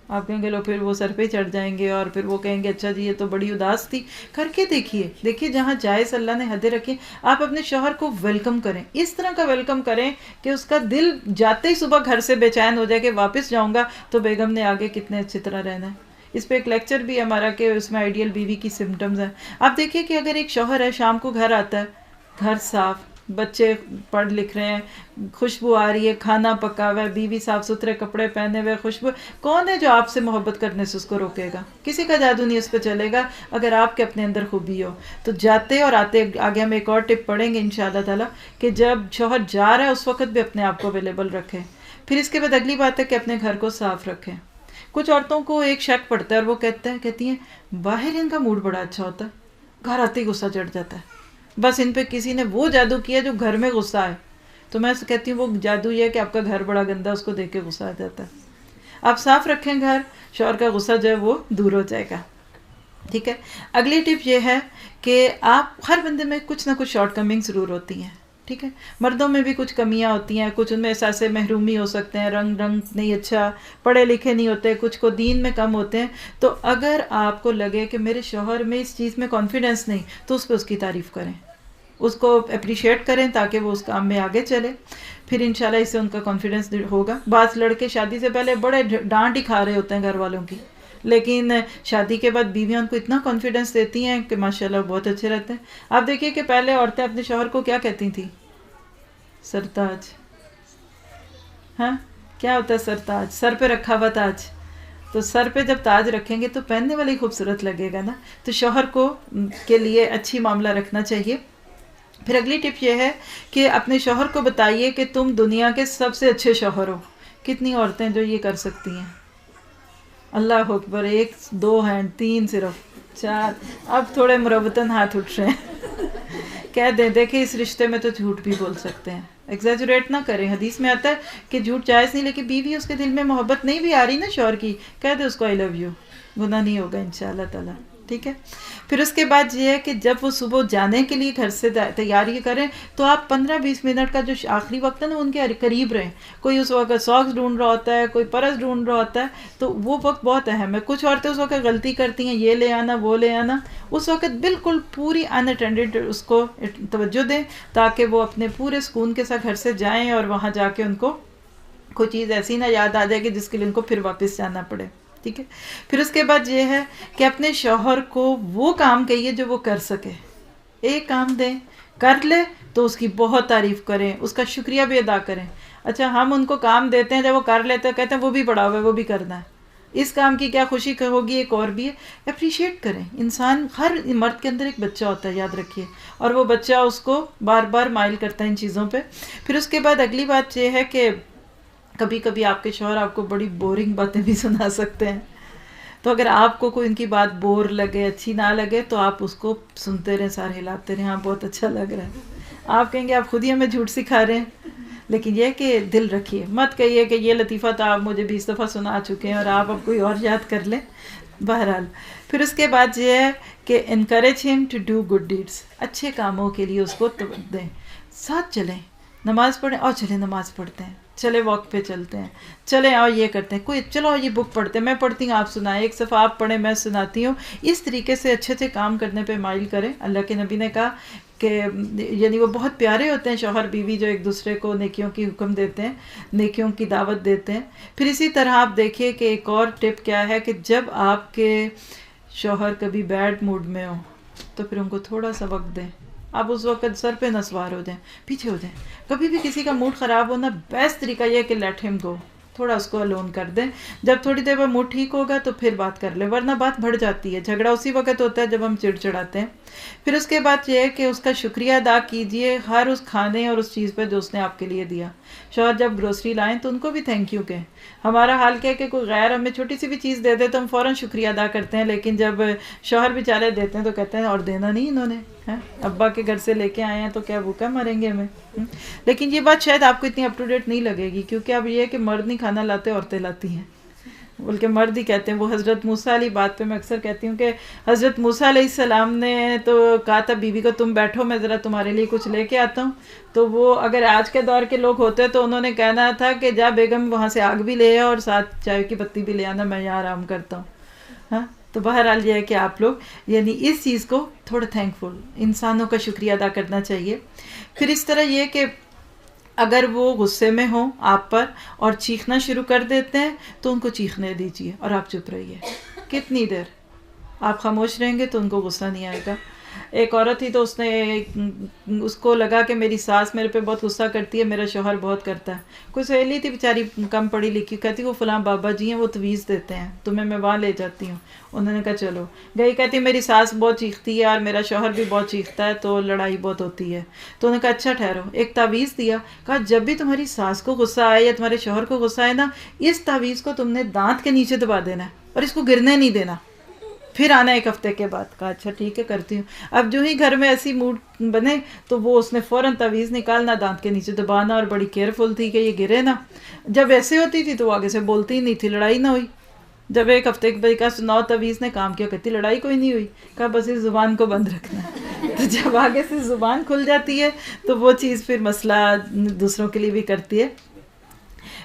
آپ کہیں گے لو پھر وہ سر پہ چڑھ جائیں گے اور پھر وہ کہیں گے اچھا جی یہ تو بڑی اداس تھی. کر کے دیکھیے جہاں جائز اللہ نے حدیں رکھی، آپ اپنے شوہر کو ویلکم کریں. اس طرح کا ویلکم کریں کہ اس کا دل جاتے ہی صبح گھر سے بے چین ہو جائے کہ واپس جاؤں گا تو بیگم نے آگے کتنے اچھی طرح رہنا ہے. اس پہ ایک لیکچر بھی ہمارا کہ اس میں آئیڈیل بیوی کی سمٹمز ہیں. آپ دیکھیے کہ اگر ایک شوہر ہے شام کو گھر آتا ہے، گھر صاف، بچے پڑھ لکھ رہے ہیں، خوشبو آ رہی ہے، کھانا پکا ہوا ہے، بیوی صاف ستھرے کپڑے پہنے ہوئے، خوشبو، کون ہے جو آپ سے محبت کرنے سے اس کو روکے گا؟ کسی کا جادو نہیں اس پہ چلے گا اگر آپ کے اپنے اندر خوبی ہو. تو جاتے اور آتے آگے ہم ایک اور ٹپ پڑھیں گے انشاءاللہ تعالیٰ کہ جب شوہر جا رہا ہے اس وقت بھی اپنے آپ کو اویلیبل رکھیں. پھر اس کے بعد اگلی بات ہے کہ اپنے گھر کو صاف رکھیں. کچھ عورتوں کو ایک شک پڑتا ہے اور وہ کہتی ہیں باہر ان کا موڈ بڑا اچھا ہوتا ہے، گھر آتے ہی غصہ چڑھ جاتا ہے. بس ان پہ کسی نے وہ جادو کیا جو گھر میں غصہ آئے. تو میں کہتی ہوں وہ جادو یہ ہے کہ آپ کا گھر بڑا گندا، اس کو دیکھ کے غصہ آ جاتا ہے. آپ صاف رکھیں گھر، شوہر کا غصہ جو ہے وہ دور ہو جائے گا. ٹھیک ہے. اگلی ٹپ یہ ہے کہ آپ ہر بندے میں کچھ نہ کچھ شارٹ کمنگ ضرور ہوتی ہیں. ٹھیک ہے. مردوں میں بھی کچھ کمیاں ہوتی ہیں، کچھ ان میں احساس محرومی ہو سکتے ہیں، رنگ نہیں اچھا، پڑھے لکھے نہیں ہوتے، کچھ کو دین میں کم ہوتے ہیں. تو اگر آپ کو لگے کہ میرے شوہر میں اس چیز میں کانفیڈنس نہیں، تو اس پہ اس کی تعریف کریں، اس کو اپریشیٹ کریں تاکہ وہ اس کام میں آگے چلے. پھر انشاءاللہ اس سے ان کا کانفیڈنس ہوگا. بعض لڑکے شادی سے پہلے بڑے ڈانٹ ہی کھا رہے ہوتے ہیں گھر والوں کی، لیکن شادی کے بعد بیویاں ان کو اتنا کانفیڈنس دیتی ہیں کہ ماشاءاللہ بہت اچھے رہتے ہیں. آپ دیکھیے کہ پہلے عورتیں اپنے شوہر کو کیا کہتی تھیں؟ سرتاج. کیا ہوتا ہے سرتاج؟ سر پہ رکھا ہوا تاج. تو سر پہ جب تاج رکھیں گے تو پہننے والی خوبصورت لگے گا نا. تو شوہر کو کے لیے اچھی معاملہ رکھنا چاہیے. پھر اگلی ٹپ یہ ہے کہ اپنے شوہر کو بتائیے کہ تم دنیا کے سب سے اچھے شوہر ہو. کتنی عورتیں جو یہ کر سکتی ہیں؟ اللہ اکبر، 1 2 ہینڈ 3 صرف 4، اب تھوڑے مربتاً ہاتھ اٹھ رہے ہیں کہہ دیں دیکھیں اس رشتے میں تو جھوٹ بھی بول سکتے ہیں، ایگزیجریٹ نہ کریں. حدیث میں آتا ہے کہ جھوٹ جائز نہیں، لیکن بیوی اس کے دل میں محبت نہیں بھی آ رہی نا شوہر کی، کہہ دے اس کو آئی لو یو، گناہ نہیں ہوگا انشاءاللہ تعالیٰ. ٹھیک ہے. پھر اس کے بعد یہ ہے کہ جب وہ صبح جانے کے لیے گھر سے تیاری کریں تو آپ 15-20 منٹ کا جو آخری وقت ہے نا ان کے قریب رہیں. کوئی اس وقت ساکس ڈھونڈ رہا ہوتا ہے، کوئی پرس ڈھونڈ رہا ہوتا ہے، تو وہ وقت بہت اہم ہے. کچھ عورتیں اس وقت غلطی کرتی ہیں، یہ لے آنا وہ لے آنا، اس وقت بالکل پوری ان اٹینڈڈ اس کو توجہ دیں تاکہ وہ اپنے پورے سکون کے ساتھ گھر سے جائیں اور وہاں جا کے ان کو کوئی چیز ایسی نہ یاد آ جائے گی جس کے لیے ان کو پھر واپس جانا پڑے. ٹھیک ہے. پھر اس کے بعد یہ ہے کہ اپنے شوہر کو وہ کام کہیے جو وہ کر سکے. ایک کام دیں کر لے تو اس کی بہت تعریف کریں، اس کا شکریہ بھی ادا کریں. اچھا ہم ان کو کام دیتے ہیں، جب وہ کر لیتے ہیں کہتے ہیں وہ بھی پڑا ہوا ہے وہ بھی کرنا ہے، اس کام کی کیا خوشی ہوگی. ایک اور بھی ہے، اپریشیٹ کریں. انسان، ہر مرد کے اندر ایک بچہ ہوتا ہے، یاد رکھیے، اور وہ بچہ اس کو بار بار مائل کرتا ہے ان چیزوں پہ. پھر اس کے بعد اگلی بات یہ ہے کہ کبھی کبھی آپ کے شوہر آپ کو بڑی بورنگ باتیں بھی سنا سکتے ہیں، تو اگر آپ کو کوئی ان کی بات بور لگے، اچھی نہ لگے، تو آپ اس کو سنتے رہیں، سارے ہلاتے رہیں، ہاں بہت اچھا لگ رہا ہے. آپ کہیں گے آپ خود ہی ہمیں جھوٹ سکھا رہے ہیں. لیکن یہ کہ دل رکھیے، مت کہیے کہ یہ لطیفہ تو آپ مجھے 20 دفعہ سنا چکے ہیں اور آپ اب کوئی اور یاد کر لیں. بہرحال پھر اس کے بعد یہ ہے کہ انکریج ہم ٹو ڈو گڈ ڈیڈس، اچھے کاموں کے لیے اس کو دیں. ساتھ چلیں، نماز پڑھیں، اور چلیں نماز پڑھتے ہیں، چلے واک پہ چلتے ہیں، چلیں اور یہ کرتے ہیں، کوئی چلو یہ بک پڑھتے ہیں، میں پڑھتی ہوں آپ سنائیں، ایک صفحہ آپ پڑھیں میں سناتی ہوں. اس طریقے سے اچھے اچھے کام کرنے پہ مائل کریں. اللہ کے نبی نے کہا کہ یعنی وہ بہت پیارے ہوتے ہیں شوہر بیوی جو ایک دوسرے کو نیکیوں کی حکم دیتے ہیں، نیکیوں کی دعوت دیتے ہیں. پھر اسی طرح آپ دیکھیے کہ ایک اور ٹپ کیا ہے کہ جب آپ کے شوہر کبھی بیڈ موڈ میں ہوں تو پھر ان کو تھوڑا سا وقت دیں. آپ اس وقت سر پہ نہ سوار ہو جائیں، پیچھے ہو جائیں. کبھی بھی کسی کا موڈ خراب ہونا، بیسٹ طریقہ یہ ہے کہ لیٹ ہم گو، تھوڑا اس کو الون کر دیں. جب تھوڑی دیر بعد موڈ ٹھیک ہوگا تو پھر بات کر لیں، ورنہ بات بڑھ جاتی ہے. جھگڑا اسی وقت ہوتا ہے جب ہم چڑچڑاتے ہیں. پھر اس کے بعد یہ ہے کہ اس کا شکریہ ادا کیجئے ہر اس کھانے اور اس چیز پہ جو اس نے آپ کے لیے دیا. شوہر جب گروسری لائیں تو ان کو بھی تھینک یو کہیں. ہمارا حال کیا ہے کہ کوئی غیر ہمیں چھوٹی سی بھی چیز دے دے تو ہم فوراً شکریہ ادا کرتے ہیں، لیکن جب شوہر بیچارے دیتے ہیں تو کہتے ہیں اور دینا نہیں انہوں نے، ابا کے گھر سے لے کے آئے ہیں تو کیا بھوکا مریں گے ہمیں. لیکن یہ بات شاید آپ کو اتنی اپ ٹو ڈیٹ نہیں لگے گی، کیونکہ اب یہ ہے کہ مرد نہیں کھانا لاتے، عورتیں لاتی ہیں، بلکہ مرد ہی کہتے ہیں. وہ حضرت موسیٰ علیہ بات پہ میں اکثر کہتی ہوں کہ حضرت موسیٰ علیہ السلام نے تو کہا تھا بیوی کو تم بیٹھو میں ذرا تمہارے لیے کچھ لے کے آتا ہوں، تو وہ اگر آج کے دور کے لوگ ہوتے تو انہوں نے کہنا تھا کہ جا بیگم وہاں سے آگ بھی لے آ اور ساتھ چائے کی پتی بھی لے آنا، میں یہاں آرام کرتا ہوں. ہاں تو بہرحال یہ ہے کہ آپ لوگ یعنی اس چیز کو تھوڑا تھینکفل، انسانوں کا شکریہ ادا کرنا چاہیے. پھر اس طرح یہ کہ اگر وہ غصے میں ہوں آپ پر اور چیخنا شروع کر دیتے ہیں تو ان کو چیخنے دیجیے اور آپ چپ رہیے. کتنی دیر آپ خاموش رہیں گے تو ان کو غصہ نہیں آئے گا. ایک عورت تھی تو اس کو لگا کہ میری ساس میرے پہ بہت غصہ کرتی ہے، میرا شوہر بہت کرتا ہے. کوئی سہیلی تھی بیچاری کم پڑھی لکھی، کہتی وہ فلاں بابا جی ہیں وہ تویز دیتے ہیں، تمہیں میں وہاں لے جاتی ہوں. انہوں نے کہا چلو گئی. کہتی میری ساس بہت چیختی ہے اور میرا شوہر بھی بہت چیختا ہے تو لڑائی بہت ہوتی ہے. تو انہوں نے کہا اچھا ٹھہرو، ایک تعویذ دیا. کہا جب بھی تمہاری ساس کو غصہ آئے یا تمہارے شوہر کو غصہ آئے نا، اس تعویذ کو تم نے دانت کے نیچے دبا دینا ہے اور اس کو گرنے نہیں دینا، پھر آنا 1 ہفتے کے بعد. کہا اچھا ٹھیک ہے کرتی ہوں. اب جو ہی گھر میں ایسی موڈ بنے تو وہ اس نے فوراً تعویذ نکالنا، دانت کے نیچے دبانا، اور بڑی کیئرفل تھی کہ یہ گرے نا. جب ایسے ہوتی تھی تو وہ آگے سے بولتی ہی نہیں تھی، لڑائی نہ ہوئی. جب 1 ہفتے کے بعد کہا سناؤ تعویذ نے کام کیا، کہتی لڑائی کوئی نہیں ہوئی. کہا بس اس زبان کو بند رکھنا. تو جب آگے سے زبان کھل جاتی ہے تو وہ چیز پھر مسئلہ دوسروں کے لیے بھی کرتی ہے.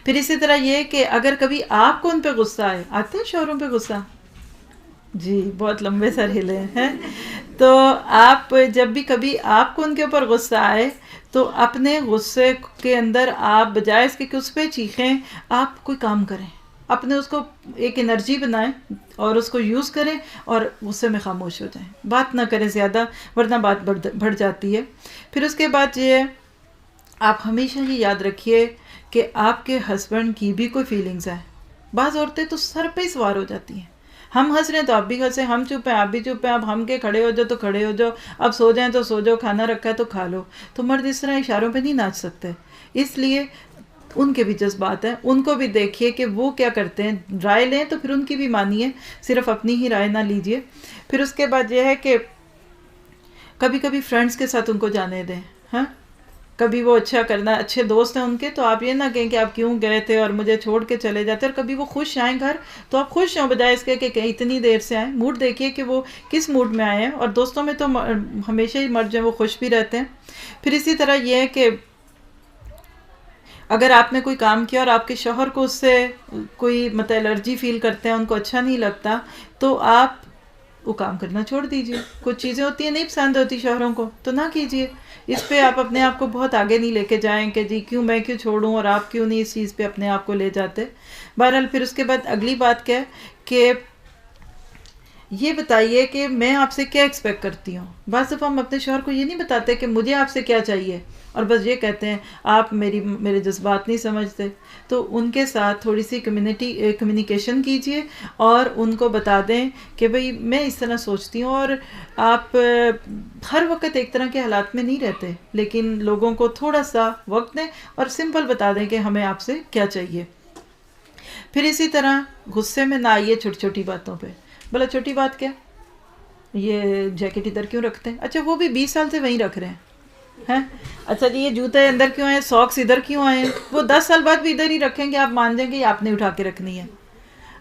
پھر اسی طرح یہ کہ اگر کبھی آپ کو ان پہ غصہ آئے، آتے ہیں شوہروں پہ غصہ؟ جی بہت لمبے سر ہلے ہیں. تو آپ جب بھی کبھی آپ کو ان کے اوپر غصہ آئے تو اپنے غصے کے اندر آپ بجائے اس کے کہ اس پہ چیخیں، آپ کوئی کام کریں، اپنے اس کو ایک انرجی بنائیں اور اس کو یوز کریں اور غصے میں خاموش ہو جائیں. بات نہ کریں زیادہ ورنہ بات بڑھ جاتی ہے. پھر اس کے بعد یہ آپ ہمیشہ یہ یاد رکھیے کہ آپ کے ہسبینڈ کی بھی کوئی فیلنگز ہیں. بعض عورتیں تو سر پہ ہی سوار ہو جاتی ہیں، ہم ہنس رہے ہیں تو آپ بھی ہنسیں، ہم چپ ہیں آپ بھی چپ ہیں، اب ہم کے کھڑے ہو جاؤ تو کھڑے ہو جاؤ، اب سو جائیں تو سو جاؤ، کھانا رکھا ہے تو کھا لو. تو مرد اس طرح اشاروں پہ نہیں ناچ سکتے. اس لیے ان کے بھی جذبات ہیں، ان کو بھی دیکھیے کہ وہ کیا کرتے ہیں، رائے لیں تو پھر ان کی بھی مانیے، صرف اپنی ہی رائے نہ لیجیے۔ پھر اس کے بعد یہ ہے کہ کبھی کبھی فرینڈس کے ساتھ ان کو جانے دیں، ہاں کبھی وہ اچھا کرنا، اچھے دوست ہیں ان کے، تو آپ یہ نہ کہیں کہ آپ کیوں گئے تھے اور مجھے چھوڑ کے چلے جاتے، اور کبھی وہ خوش آئیں گھر تو آپ خوش ہوں بجائے اس کے کہ اتنی دیر سے آئیں۔ موڈ دیکھیے کہ وہ کس موڈ میں آئے ہیں، اور دوستوں میں تو ہمیشہ ہی مرد جو ہیں وہ خوش بھی رہتے ہیں۔ پھر اسی طرح یہ ہے کہ اگر آپ نے کوئی کام کیا اور آپ کے شوہر کو اس سے کوئی مطلب الرجی فیل کرتے ہیں، ان کو اچھا نہیں لگتا، تو آپ وہ کام کرنا چھوڑ دیجئے۔ کچھ چیزیں ہوتی ہیں نہیں پسند ہوتی شوہروں کو تو نہ کیجئے، اس پہ آپ اپنے آپ کو بہت آگے نہیں لے کے جائیں کہ جی میں کیوں چھوڑوں اور آپ کیوں نہیں اس چیز پہ اپنے آپ کو لے جاتے۔ بہرحال پھر اس کے بعد اگلی بات کیا ہے کہ یہ بتائیے کہ میں آپ سے کیا ایکسپیکٹ کرتی ہوں۔ بعض دفعہ ہم اپنے شوہر کو یہ نہیں بتاتے کہ مجھے آپ سے کیا چاہیے، اور بس یہ کہتے ہیں آپ میرے جذبات نہیں سمجھتے۔ تو ان کے ساتھ تھوڑی سی کمیونیکیشن کیجئے اور ان کو بتا دیں کہ بھئی میں اس طرح سوچتی ہوں، اور آپ ہر وقت ایک طرح کے حالات میں نہیں رہتے، لیکن لوگوں کو تھوڑا سا وقت دیں اور سمپل بتا دیں کہ ہمیں آپ سے کیا چاہیے۔ پھر اسی طرح غصے میں نہ آئیے چھوٹی چھوٹی باتوں پہ۔ بلا چھوٹی بات کیا، یہ جیکٹ ادھر کیوں رکھتے ہیں؟ اچھا وہ بھی 20 سال سے وہیں رکھ رہے ہیں۔ اچھا جی یہ جوتے اندر کیوں آئے، ساکس ادھر کیوں آئے ہیں؟ وہ 10 سال بعد بھی ادھر ہی رکھیں گے، آپ مان جائیں گے یہ آپ نے اٹھا کے رکھنی ہے۔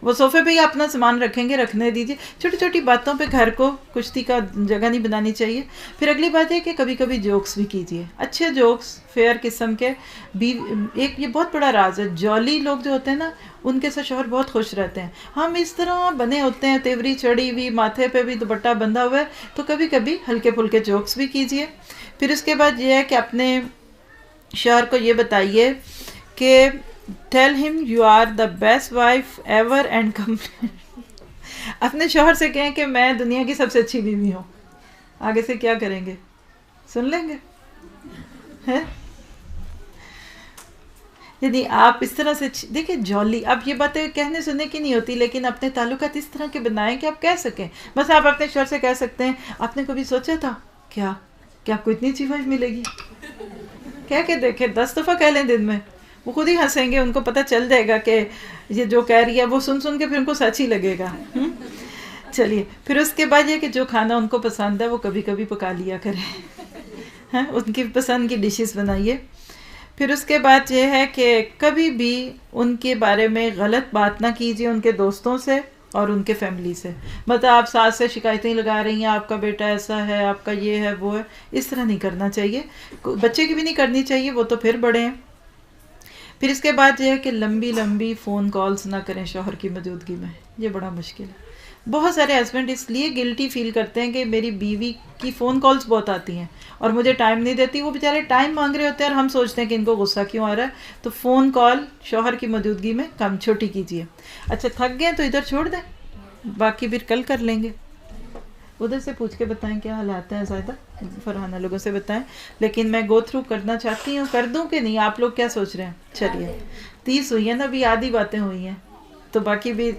وہ صوفے پہ ہی اپنا سامان رکھیں گے، رکھنے دیجیے۔ چھوٹی چھوٹی باتوں پہ گھر کو کشتی کا جگہ نہیں بنانی چاہیے۔ پھر اگلی بات ہے کہ کبھی کبھی جوکس بھی کیجیے، اچھے جوکس، فیئر قسم کے بھی۔ ایک یہ بہت بڑا راز ہے، جولی لوگ جو ہوتے ہیں نا ان کے ساتھ شوہر بہت خوش رہتے ہیں۔ ہم اس طرح بنے ہوتے ہیں، تیوری چڑھی ہوئی، ماتھے پہ بھی دوپٹہ بندھا ہوا ہے، تو کبھی کبھی ہلکے پھلکے جوکس بھی کیجیے۔ پھر اس کے بعد یہ ہے کہ اپنے شوہر کو یہ بتائیے کہ tell him you are the best wife ever and اپنے شوہر سے کہیں کہ میں دنیا کی سب سے اچھی بیوی ہوں۔ آگے سے کیا کریں گے، سن لیں گے؟ یعنی آپ اس طرح سے دیکھیں جولی، اب یہ باتیں کہنے سننے کی نہیں ہوتی، لیکن اپنے تعلقات اس طرح کے بنائیں کہ آپ کہہ سکیں۔ بس آپ اپنے شوہر سے کہہ سکتے ہیں آپ نے کبھی سوچا تھا کیا کہ آپ کو اتنی اچھی وائف ملے گی؟ کہہ کے دیکھیں، 10 دفعہ کہہ لیں دن میں، وہ خود ہی ہنسیں گے، ان کو پتہ چل جائے گا کہ یہ جو کہہ رہی ہے وہ سن سن کے پھر ان کو سچ ہی لگے گا۔ چلیے پھر اس کے بعد یہ کہ جو کھانا ان کو پسند ہے وہ کبھی کبھی پکا لیا کریں، ان کی پسند کی ڈشز بنائیے۔ پھر اس کے بعد یہ ہے کہ کبھی بھی ان کے بارے میں غلط بات نہ کیجیے ان کے دوستوں سے اور ان کے فیملی سے۔ مطلب آپ ساس سے شکایتیں لگا رہی ہیں، آپ کا بیٹا ایسا ہے، آپ کا یہ ہے وہ ہے، اس طرح نہیں کرنا چاہیے، بچے کی بھی نہیں کرنی چاہیے، وہ تو پھر بڑے ہیں۔ پھر اس کے بعد یہ ہے کہ لمبی لمبی فون کالز نہ کریں شوہر کی موجودگی میں، یہ بڑا مشکل ہے۔ بہت سارے ہسبینڈ اس لیے گلٹی فیل کرتے ہیں کہ میری بیوی کی فون کالز بہت آتی ہیں اور مجھے ٹائم نہیں دیتی، وہ بیچارے ٹائم مانگ رہے ہوتے ہیں اور ہم سوچتے ہیں کہ ان کو غصہ کیوں آ رہا ہے۔ تو فون کال شوہر کی موجودگی میں کم چھوٹی کیجیے۔ اچھا تھک گئے تو ادھر چھوڑ دیں، باقی پھر کل کر لیں گے۔ ادھر سے پوچھ کے بتائیں کیا حالات ہیں، زیادہ فرحانہ لوگوں سے بتائیں، لیکن میں گو تھرو کرنا چاہتی ہوں، کر دوں کہ نہیں، آپ لوگ کیا سوچ رہے ہیں؟ چلیے 30 ہوئی ہیں نا، ابھی آدھی باتیں ہوئی ہیں تو باقی بھی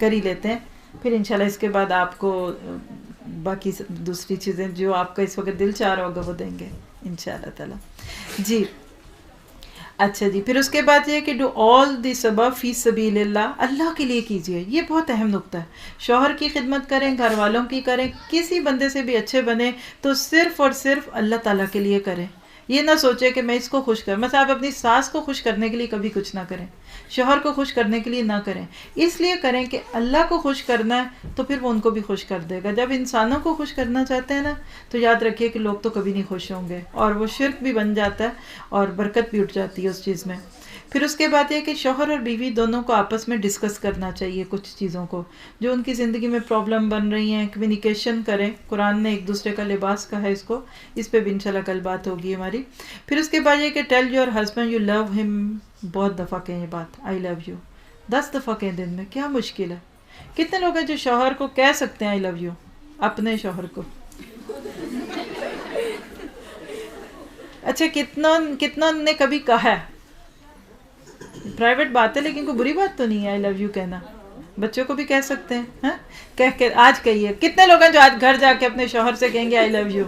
کر ہی لیتے ہیں، پھر انشاءاللہ اس کے بعد آپ کو باقی دوسری چیزیں جو آپ کا اس وقت دل چاہ رہا ہوگا وہ دیں گے انشاءاللہ تعالی۔ جی اچھا جی، پھر اس کے بعد یہ کہ ڈو آل دی سبب فی سبیل اللہ، اللہ کے لیے کیجیے، یہ بہت اہم نقطہ ہے۔ شوہر کی خدمت کریں، گھر والوں کی کریں، کسی بندے سے بھی اچھے بنیں تو صرف اور صرف اللہ تعالیٰ کے لیے کریں۔ یہ نہ سوچے کہ میں اس کو خوش کروں، مثلا آپ اپنی ساس کو خوش کرنے کے لیے کبھی کچھ نہ کریں، شوہر کو خوش کرنے کے لیے نہ کریں، اس لیے کریں کہ اللہ کو خوش کرنا ہے تو پھر وہ ان کو بھی خوش کر دے گا۔ جب انسانوں کو خوش کرنا چاہتے ہیں نا تو یاد رکھیے کہ لوگ تو کبھی نہیں خوش ہوں گے، اور وہ شرک بھی بن جاتا ہے اور برکت بھی اٹھ جاتی ہے اس چیز میں۔ پھر اس کے بعد یہ کہ شوہر اور بیوی دونوں کو آپس میں ڈسکس کرنا چاہیے کچھ چیزوں کو جو ان کی زندگی میں پرابلم بن رہی ہیں، کمیونیکیشن کریں۔ قرآن نے ایک دوسرے کا لباس کہا ہے اس کو، اس پہ بھی انشاءاللہ کل بات ہوگی ہماری۔ پھر اس کے بعد یہ کہ tell your husband you love him, بہت دفعہ کہیں یہ بات، آئی لو یو 10 دفعہ کہیں دن میں، کیا مشکل ہے؟ کتنے لوگ ہیں جو شوہر کو کہہ سکتے ہیں آئی لو یو، اپنے شوہر کو؟ اچھا کتنا نے کبھی کہا ہے؟ پرائیویٹ بات ہے لیکن کوئی بری بات تو نہیں ہے آئی لو یو کہنا، بچوں کو بھی کہہ سکتے ہیں، کہہ کے آج کہیے۔ کتنے لوگ ہیں جو آج گھر جا کے اپنے شوہر سے کہیں گے آئی لو یو؟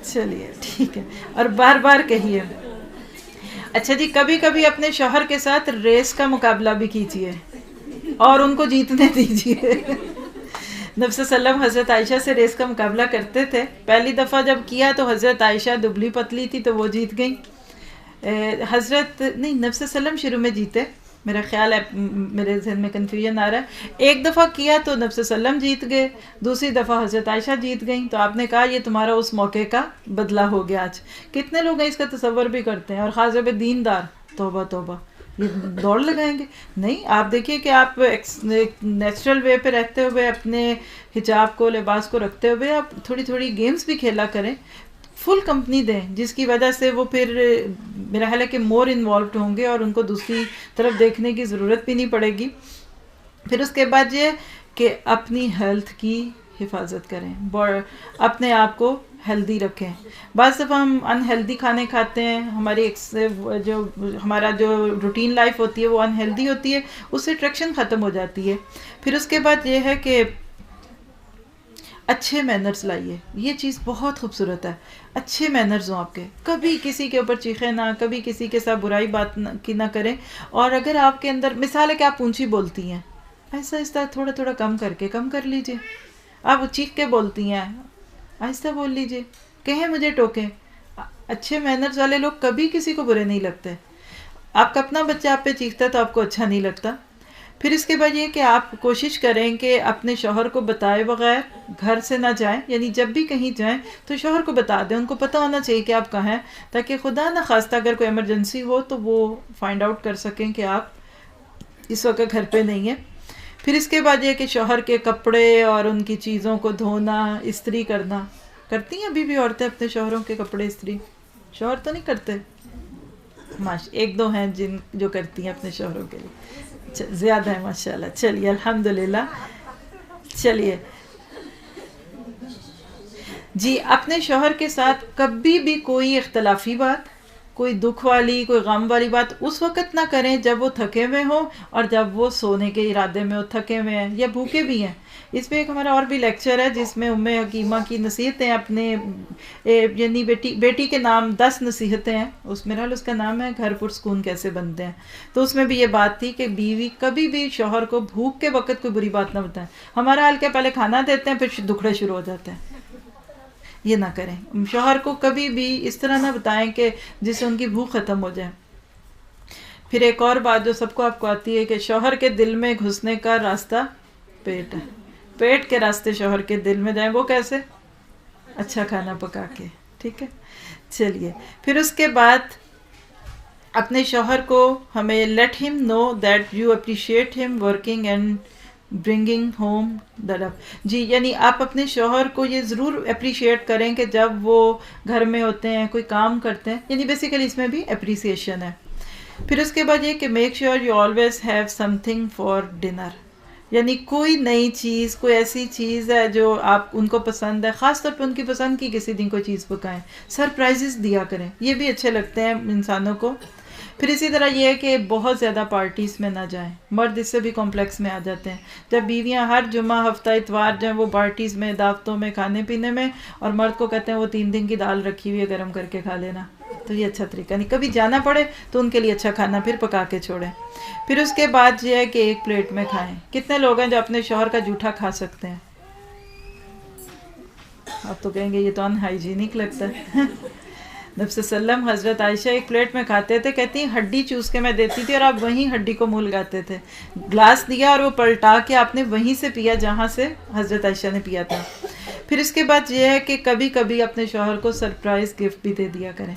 چلیے ٹھیک ہے، اور بار بار کہیے۔ اچھا جی، کبھی کبھی اپنے شوہر کے ساتھ ریس کا مقابلہ بھی کیجیے اور ان کو جیتنے دیجیے. نبی صلی اللہ علیہ وسلم حضرت عائشہ سے ریس کا مقابلہ کرتے تھے. پہلی دفعہ جب کیا تو حضرت عائشہ دبلی پتلی تھی تو وہ جیت گئیں. حضرت نہیں، نبی صلی اللہ علیہ وسلم شروع میں جیتے، میرا خیال ہے، میرے ذہن میں کنفیوژن آ رہا ہے. ایک دفعہ کیا تو نبی صلی اللہ علیہ وسلم جیت گئے، دوسری دفعہ حضرت عائشہ جیت گئیں. تو آپ نے کہا یہ تمہارا اس موقع کا بدلہ ہو گیا آج. کتنے لوگ ہیں اس کا تصور بھی کرتے ہیں، اور خاص طور پہ دیندار، توبہ توبہ، یہ دوڑ لگائیں گے. نہیں، آپ دیکھیے کہ آپ نیچرل وے پہ رہتے ہوئے، اپنے حجاب کو، لباس کو رکھتے ہوئے آپ تھوڑی تھوڑی گیمز بھی کھیلا کریں، فل کمپنی دیں، جس کی وجہ سے وہ پھر میرا خیال ہے کہ مور انوالوڈ ہوں گے اور ان کو دوسری طرف دیکھنے کی ضرورت بھی نہیں پڑے گی. پھر اس کے بعد یہ کہ اپنی ہیلتھ کی حفاظت کریں، اپنے آپ کو ہیلدی رکھیں. بعض دفعہ ہم انہیلدی کھانے کھاتے ہیں، ہمارا جو روٹین لائف ہوتی ہے وہ انہیلدی ہوتی ہے، اس سے اٹریکشن ختم ہو جاتی ہے. پھر اس کے بعد یہ ہے کہ اچھے مینرز لائیے. یہ چیز بہت خوبصورت ہے، اچھے مینرز ہوں آپ کے. کبھی کسی کے اوپر چیخیں نہ، کبھی کسی کے ساتھ برائی بات نہ کریں. اور اگر آپ کے اندر مثال ہے کہ آپ اونچی بولتی ہیں، آہستہ آہستہ تھوڑا تھوڑا کم کر لیجئے. آپ چیخ کے بولتی ہیں، آہستہ بول لیجئے. کہیں مجھے ٹوکیں. اچھے مینرز والے لوگ کبھی کسی کو برے نہیں لگتے. آپ کا اپنا بچہ آپ پہ چیختا ہے تو آپ کو اچھا نہیں لگتا. پھر اس کے بعد یہ کہ آپ کوشش کریں کہ اپنے شوہر کو بتائے بغیر گھر سے نہ جائیں. یعنی جب بھی کہیں جائیں تو شوہر کو بتا دیں، ان کو پتہ ہونا چاہیے کہ آپ کہاں ہیں، تاکہ خدا نہ خواستہ اگر کوئی ایمرجنسی ہو تو وہ فائنڈ آؤٹ کر سکیں کہ آپ اس وقت گھر پہ نہیں ہیں. پھر اس کے بعد یہ کہ شوہر کے کپڑے اور ان کی چیزوں کو دھونا، استری کرنا. کرتی ہیں ابھی بھی عورتیں اپنے شوہروں کے کپڑے استری؟ شوہر تو نہیں کرتے، ایک دو ہیں جو کرتی ہیں اپنے شوہروں کے لیے، زیادہ ہے ماشاءاللہ. چلیے الحمدللہ. چلیے جی، اپنے شوہر کے ساتھ کبھی بھی کوئی اختلافی بات، کوئی دکھ والی، کوئی غم والی بات اس وقت نہ کریں جب وہ تھکے ہوئے ہوں اور جب وہ سونے کے ارادے میں ہو، تھکے ہوئے ہیں یا بھوکے بھی ہیں. اس میں ایک ہمارا اور بھی لیکچر ہے جس میں حکیمہ کی نصیحتیں، اپنے یعنی بیٹی کے نام 10 نصیحتیں ہیں، اس میرا حال اس کا نام ہے گھر پرسکون کیسے بنتے ہیں. تو اس میں بھی یہ بات تھی کہ بیوی کبھی بھی شوہر کو بھوک کے وقت کوئی بری بات نہ بتائیں. ہمارا حال کیا، پہلے کھانا دیتے ہیں پھر دکھڑے شروع ہو جاتے ہیں. یہ نہ کریں. شوہر کو کبھی بھی اس طرح نہ بتائیں کہ جس سے ان کی بھوک ختم ہو جائے. پھر ایک اور بات جو سب کو آپ کو آتی ہے کہ شوہر کے دل میں گھسنے کا راستہ پیٹ ہے. پیٹ کے راستے شوہر کے دل میں جائیں، وہ کیسے؟ اچھا کھانا پکا کے. ٹھیک ہے. چلیے پھر اس کے بعد اپنے شوہر کو ہمیں لیٹ ہم نو دیٹ یو اپریشیٹ ہم ورکنگ اینڈ برنگنگ ہوم دا لو. جی، یعنی آپ اپنے شوہر کو یہ ضرور اپریشیٹ کریں کہ جب وہ گھر میں ہوتے ہیں، کوئی کام کرتے ہیں، یعنی بیسیکلی اس میں بھی اپریسیشن ہے. پھر اس کے بعد یہ کہ make sure you always have some thing for dinner. یعنی کوئی نئی چیز، کوئی ایسی چیز ہے جو آپ ان کو پسند ہے، خاص طور پہ ان کی پسند کی کسی دن کوئی چیز پکائیں. سرپرائزز دیا کریں، یہ بھی اچھے لگتے ہیں انسانوں کو. پھر اسی طرح یہ ہے کہ بہت زیادہ پارٹیز میں نہ جائیں. مرد اس سے بھی کمپلیکس میں آ جاتے ہیں جب بیویاں ہر جمعہ، ہفتہ، اتوار جائیں وہ پارٹیز میں، دعوتوں میں، کھانے پینے میں، اور مرد کو کہتے ہیں وہ 3 دن کی دال رکھی ہوئی ہے گرم کر کے کھا لینا. تو یہ اچھا طریقہ نہیں. کبھی جانا پڑے تو ان کے لیے اچھا کھانا پھر پکا کے چھوڑیں. پھر اس کے بعد یہ ہے کہ ایک پلیٹ میں کھائیں. کتنے لوگ ہیں جو اپنے شوہر کا جھوٹا کھا سکتے ہیں؟ آپ تو کہیں گے یہ تو ان ہائیجینک لگتا ہے. نبی صلی اللہ علیہ وسلم حضرت عائشہ ایک پلیٹ میں کھاتے تھے، کہتی ہیں ہڈی چوس کے میں دیتی تھی اور آپ وہیں ہڈی کو منہ لگاتے تھے. گلاس دیا اور وہ پلٹا کے آپ نے وہیں سے پیا جہاں سے حضرت عائشہ نے پیا تھا. پھر اس کے بعد یہ ہے کہ کبھی کبھی اپنے شوہر کو سرپرائز گفٹ بھی دے دیا کریں.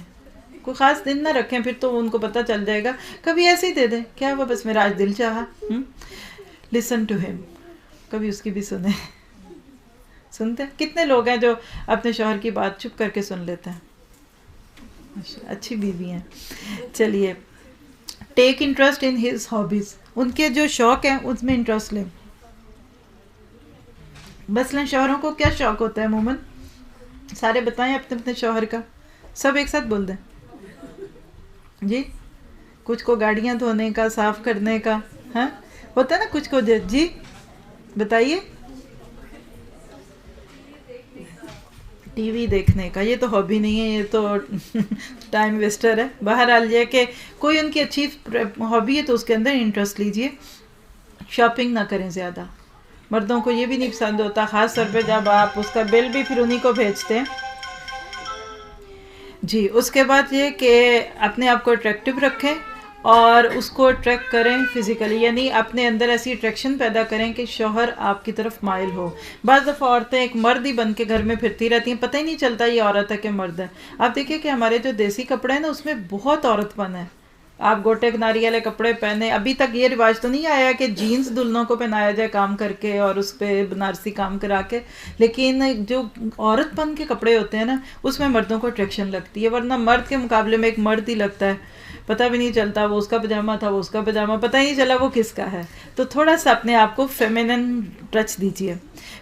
کوئی خاص دن نہ رکھیں، پھر تو ان کو پتہ چل جائے گا. کبھی ایسے ہی دے دیں، کیا ہوا بس میرا آج دل چاہا. لسن ٹو ہم، کبھی اس کی بھی سنیں. سنتے ہیں کتنے لوگ ہیں جو اپنے شوہر کی بات چپ کر کے سن لیتے ہیں. اچھی بیوی ہیں. چلیے take interest in his hobbies. ان کے جو شوق ہیں اس میں انٹرسٹ لیں. مثلاً شوہروں کو کیا شوق ہوتا ہے عموماً؟ سارے بتائیں اپنے اپنے شوہر کا. سب ایک ساتھ بول دیں. جی، کچھ کو گاڑیاں دھونے کا، صاف کرنے کا، ہاں ہوتا ہے نا کچھ کو. جی بتائیے. ٹی وی دیکھنے کا، یہ تو ہابی نہیں ہے، یہ تو ٹائم ویسٹر ہے. بہرحال یہ کہ کوئی ان کی اچھی ہابی ہے تو اس کے اندر انٹرسٹ لیجئے. شاپنگ نہ کریں زیادہ. مردوں کو یہ بھی نہیں پسند ہوتا، خاص طور پہ جب آپ اس کا بل بھی پھر انہی کو بھیجتے ہیں. جی اس کے بعد یہ کہ اپنے آپ کو اٹریکٹیو رکھیں اور اس کو اٹریکٹ کریں فزیکلی، یعنی اپنے اندر ایسی اٹریکشن پیدا کریں کہ شوہر آپ کی طرف مائل ہو. بعض دفعہ عورتیں ایک مرد ہی بن کے گھر میں پھرتی رہتی ہیں، پتہ ہی نہیں چلتا یہ عورت ہے کہ مرد ہے. آپ دیکھیں کہ ہمارے جو دیسی کپڑے ہیں نا اس میں بہت عورت پن ہے. آپ گوٹے کناری والے کپڑے پہنے، ابھی تک یہ رواج تو نہیں آیا کہ جینز دلہنوں کو پہنایا جائے کام کر کے اور اس پہ بنارسی کام کرا کے، لیکن جو عورت پن کے کپڑے ہوتے ہیں نا اس میں مردوں کو اٹریکشن لگتی ہے. ورنہ مرد کے مقابلے میں ایک مرد ہی لگتا ہے، پتہ بھی نہیں چلتا وہ اس کا پجامہ تھا، وہ اس کا پجامہ، پتہ ہی نہیں چلا وہ کس کا ہے. تو تھوڑا سا اپنے آپ کو فیمینن ٹچ دیجیے.